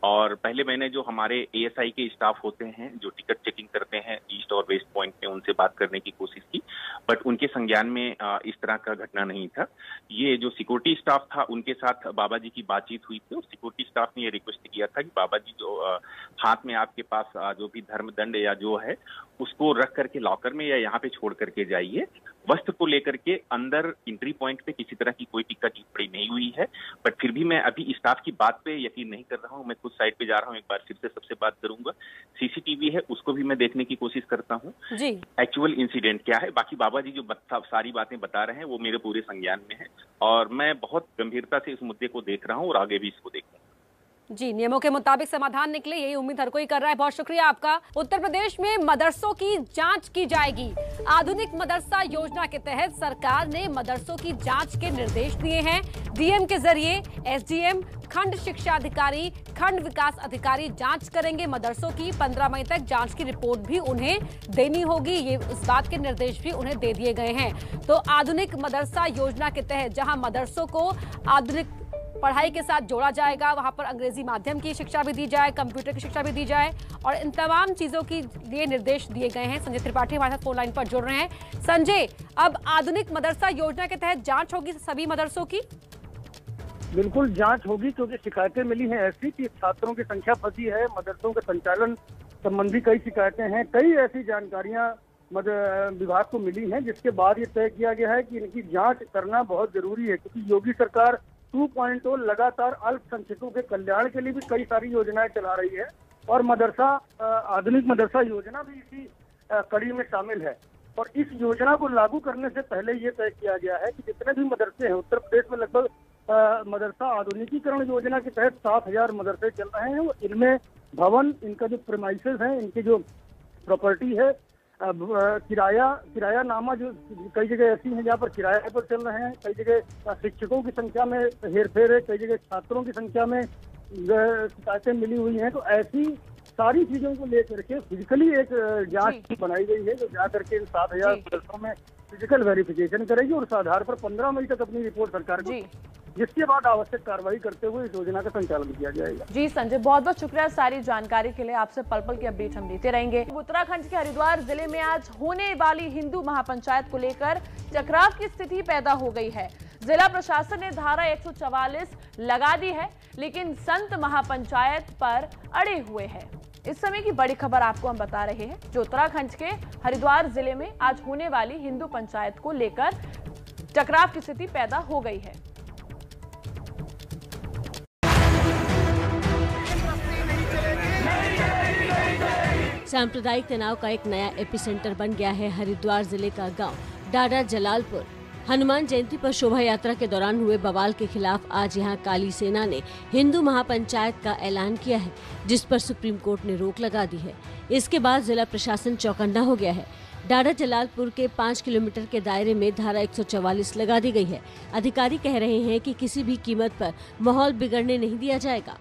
और पहले मैंने जो हमारे ASI के स्टाफ होते हैं जो टिकट चेकिंग करते हैं ईस्ट और वेस्ट पॉइंट में, उनसे बात करने की कोशिश की, बट उनके संज्ञान में इस तरह का घटना नहीं था। ये जो सिक्योरिटी स्टाफ था उनके साथ बाबा जी की बातचीत हुई थी और सिक्योरिटी स्टाफ ने ये रिक्वेस्ट किया था कि बाबा जी जो हाथ में आपके पास जो भी धर्म दंड या जो है उसको रख करके लॉकर में या यहाँ पे छोड़ करके जाइए। वस्त्र को लेकर के अंदर एंट्री पॉइंट पे किसी तरह की कोई टिक्का टिप्पणी नहीं हुई है, बट फिर भी मैं अभी स्टाफ की बात पे यकीन नहीं कर रहा हूँ। मैं खुद साइड पे जा रहा हूँ, एक बार फिर से सबसे बात करूंगा। CCTV है उसको भी मैं देखने की कोशिश करता हूँ एक्चुअल इंसिडेंट क्या है। बाकी बाबा जी जो सारी बातें बता रहे हैं वो मेरे पूरे संज्ञान में है और मैं बहुत गंभीरता से इस मुद्दे को देख रहा हूँ और आगे भी इसको देखूंगा। जी, नियमों के मुताबिक समाधान निकले, यही उम्मीद हर कोई कर रहा है। बहुत शुक्रिया आपका। उत्तर प्रदेश में मदरसों की जांच की जाएगी। आधुनिक मदरसा योजना के तहत सरकार ने मदरसों की जांच के निर्देश दिए हैं। DM के जरिए SDM, खंड शिक्षा अधिकारी, खंड विकास अधिकारी जांच करेंगे मदरसों की। 15 मई तक जांच की रिपोर्ट भी उन्हें देनी होगी, ये इस बात के निर्देश भी उन्हें दे दिए गए हैं। तो आधुनिक मदरसा योजना के तहत जहां मदरसों को आधुनिक पढ़ाई के साथ जोड़ा जाएगा, वहां पर अंग्रेजी माध्यम की शिक्षा भी दी जाए, कंप्यूटर की शिक्षा भी दी जाए और इन तमाम चीजों के लिए निर्देश दिए गए हैं। संजय त्रिपाठी हमारे साथ फोन लाइन पर जुड़ रहे हैं। संजय, अब आधुनिक मदरसा योजना के तहत जांच होगी सभी मदरसों की? बिल्कुल जांच होगी, क्योंकि शिकायतें मिली हैं ऐसी कि छात्रों की संख्या फंसी है, मदरसों के संचालन संबंधी कई शिकायतें हैं, कई ऐसी जानकारियां विभाग को मिली हैं, जिसके बाद ये तय किया गया है कि इनकी जांच करना बहुत जरूरी है। क्योंकि योगी सरकार 2.0 लगातार अल्पसंख्यकों के कल्याण के लिए भी कई सारी योजनाएं चला रही है और मदरसा आधुनिक मदरसा योजना भी इसी कड़ी में शामिल है। और इस योजना को लागू करने से पहले ये तय किया गया है कि जितने भी मदरसे हैं, उत्तर प्रदेश में लगभग मदरसा आधुनिकीकरण योजना के तहत 7,000 मदरसे चल रहे हैं। इनमें भवन, इनका जो प्रेमाइसेस है, इनकी जो प्रॉपर्टी है, किराया नामा जो कई जगह ऐसी हैं जहाँ पर किराए पर चल रहे हैं, कई जगह शिक्षकों की संख्या में हेरफेर है, कई जगह छात्रों की संख्या में शिकायतें मिली हुई हैं। तो ऐसी सारी चीजों को लेकर के फिजिकली एक जांच बनाई गई है जो जा करके इन 7,000 मदरसों में फिजिकल वेरिफिकेशन करेगी और उस आधार पर 15 मई तक अपनी रिपोर्ट सरकार को, जिसके बाद आवश्यक कार्रवाई करते हुए इस योजना का संचालन किया जाएगा। जी संजय, बहुत बहुत शुक्रिया सारी जानकारी के लिए। आपसे पल पल की अपडेट हम देते रहेंगे। उत्तराखंड के हरिद्वार जिले में आज होने वाली हिंदू महापंचायत को लेकर टकराव की स्थिति पैदा हो गई है। जिला प्रशासन ने धारा 144 लगा दी है, लेकिन संत महापंचायत पर अड़े हुए हैं। इस समय की बड़ी खबर आपको हम बता रहे हैं, जो उत्तराखंड के हरिद्वार जिले में आज होने वाली हिंदू पंचायत को लेकर टकराव की स्थिति पैदा हो गई है। सांप्रदायिक तनाव का एक नया एपिसेंटर बन गया है हरिद्वार जिले का गांव डाडा जलालपुर। हनुमान जयंती पर शोभा यात्रा के दौरान हुए बवाल के खिलाफ आज यहां काली सेना ने हिंदू महापंचायत का ऐलान किया है, जिस पर सुप्रीम कोर्ट ने रोक लगा दी है। इसके बाद जिला प्रशासन चौकन्ना हो गया है। डाडा जलालपुर के 5 किलोमीटर के दायरे में धारा 144 लगा दी गई है। अधिकारी कह रहे हैं कि किसी भी कीमत पर माहौल बिगड़ने नहीं दिया जाएगा।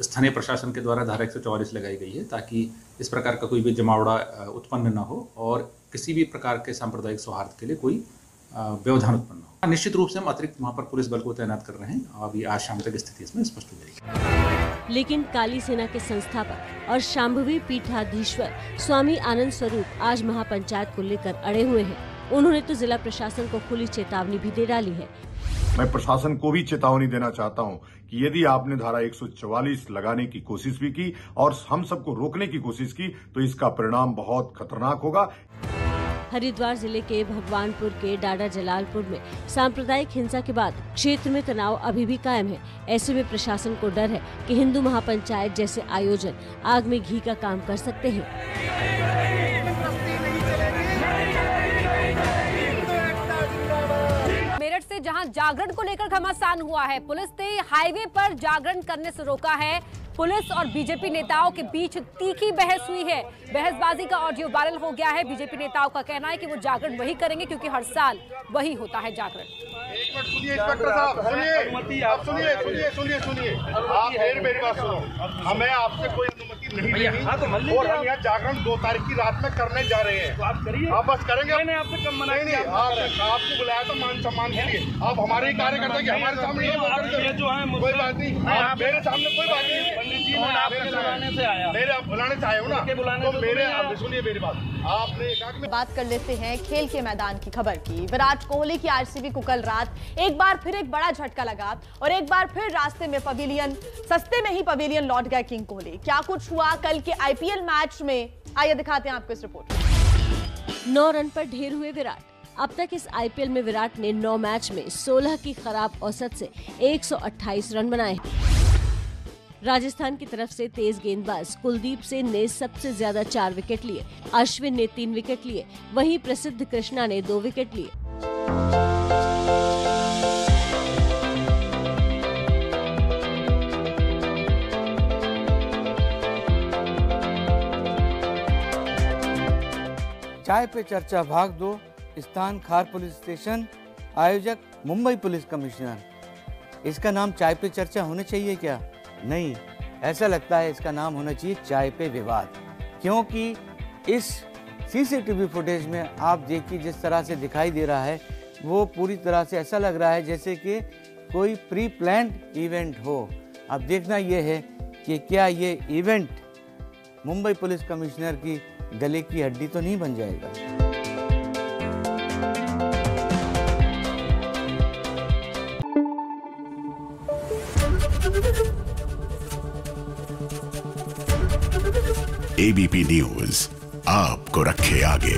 स्थानीय प्रशासन के द्वारा धारा 144 लगाई गई है ताकि इस प्रकार का कोई भी जमावड़ा उत्पन्न न हो और किसी भी प्रकार के सांप्रदायिक सौहार्द के लिए कोई व्यवधान उत्पन्न हो। निश्चित रूप से हम अतिरिक्त वहाँ पर पुलिस बल को तैनात कर रहे हैं। अभी आज शाम तक स्थिति इसमें स्पष्ट हो जाएगी। लेकिन काली सेना के संस्थापक और शांभवी पीठाधीश्वर स्वामी आनंद स्वरूप आज महापंचायत को लेकर अड़े हुए हैं। उन्होंने तो जिला प्रशासन को खुली चेतावनी भी दे डाली है। मैं प्रशासन को भी चेतावनी देना चाहता हूं कि यदि आपने धारा 144 लगाने की कोशिश भी की और हम सबको रोकने की कोशिश की तो इसका परिणाम बहुत खतरनाक होगा। हरिद्वार जिले के भगवानपुर के डाडा जलालपुर में सांप्रदायिक हिंसा के बाद क्षेत्र में तनाव अभी भी कायम है। ऐसे में प्रशासन को डर है कि हिंदू महापंचायत जैसे आयोजन आग में घी का काम कर सकते हैं। मेरठ से जहां जागरण को लेकर घमासान हुआ है, पुलिस ने हाईवे पर जागरण करने से रोका है। पुलिस और बीजेपी नेताओं के बीच तीखी बहस हुई है। बहसबाजी का ऑडियो वायरल हो गया है। बीजेपी नेताओं का कहना है कि वो जागरण वही करेंगे क्योंकि हर साल वही होता है जागरण। एक मिनट सुनिए इंस्पेक्टर साहब, सुनिए आप, सुनिए आप मेरी बात सुनो। हमें आपसे कोई अनुमति नहीं लेंगी और हम यहाँ जागरण 2 तारीख की रात में करने जा रहे हैं। तो आप करिए, आप बस करेंगे। मैंने आपसे कम मना नहीं, आपको बुलाया था मान सम्मान के लिए। आप हमारे ही कार्यकर्ता के हमारे सामने जो है कोई बात नहीं, मेरे सामने कोई बात नहीं। पंडित जी मैं आपके बुलाने से आया, मेरे आप बुलाने से आए हो ना, तो मेरे सुनिए मेरी बात। आपने बात कर लेते हैं खेल के मैदान की खबर की। विराट कोहली की आरसीबी को कल रात एक बार फिर एक बड़ा झटका लगा और एक बार फिर रास्ते में पवेलियन, सस्ते में ही पवेलियन लौट गए किंग कोहली। क्या कुछ हुआ कल के आईपीएल मैच में, आइए दिखाते हैं आपको इस रिपोर्ट। 9 रन पर ढेर हुए विराट। अब तक इस आईपीएल में विराट ने 9 मैच में 16 की खराब औसत से 128 रन बनाए। राजस्थान की तरफ से तेज गेंदबाज कुलदीप सेन ने सबसे ज्यादा 4 विकेट लिए, अश्विन ने 3 विकेट लिए, वहीं प्रसिद्ध कृष्णा ने 2 विकेट लिए। चाय पे चर्चा भाग 2, स्थान खार पुलिस स्टेशन, आयोजक मुंबई पुलिस कमिश्नर। इसका नाम चाय पे चर्चा होना चाहिए क्या? नहीं, ऐसा लगता है इसका नाम होना चाहिए चाय पे विवाद, क्योंकि इस सीसीटीवी फुटेज में आप देखिए जिस तरह से दिखाई दे रहा है, वो पूरी तरह से ऐसा लग रहा है जैसे कि कोई प्री प्लान्ड इवेंट हो। अब देखना ये है कि क्या ये इवेंट मुंबई पुलिस कमिश्नर की गले की हड्डी तो नहीं बन जाएगा। एबीपी न्यूज आपको रखे आगे।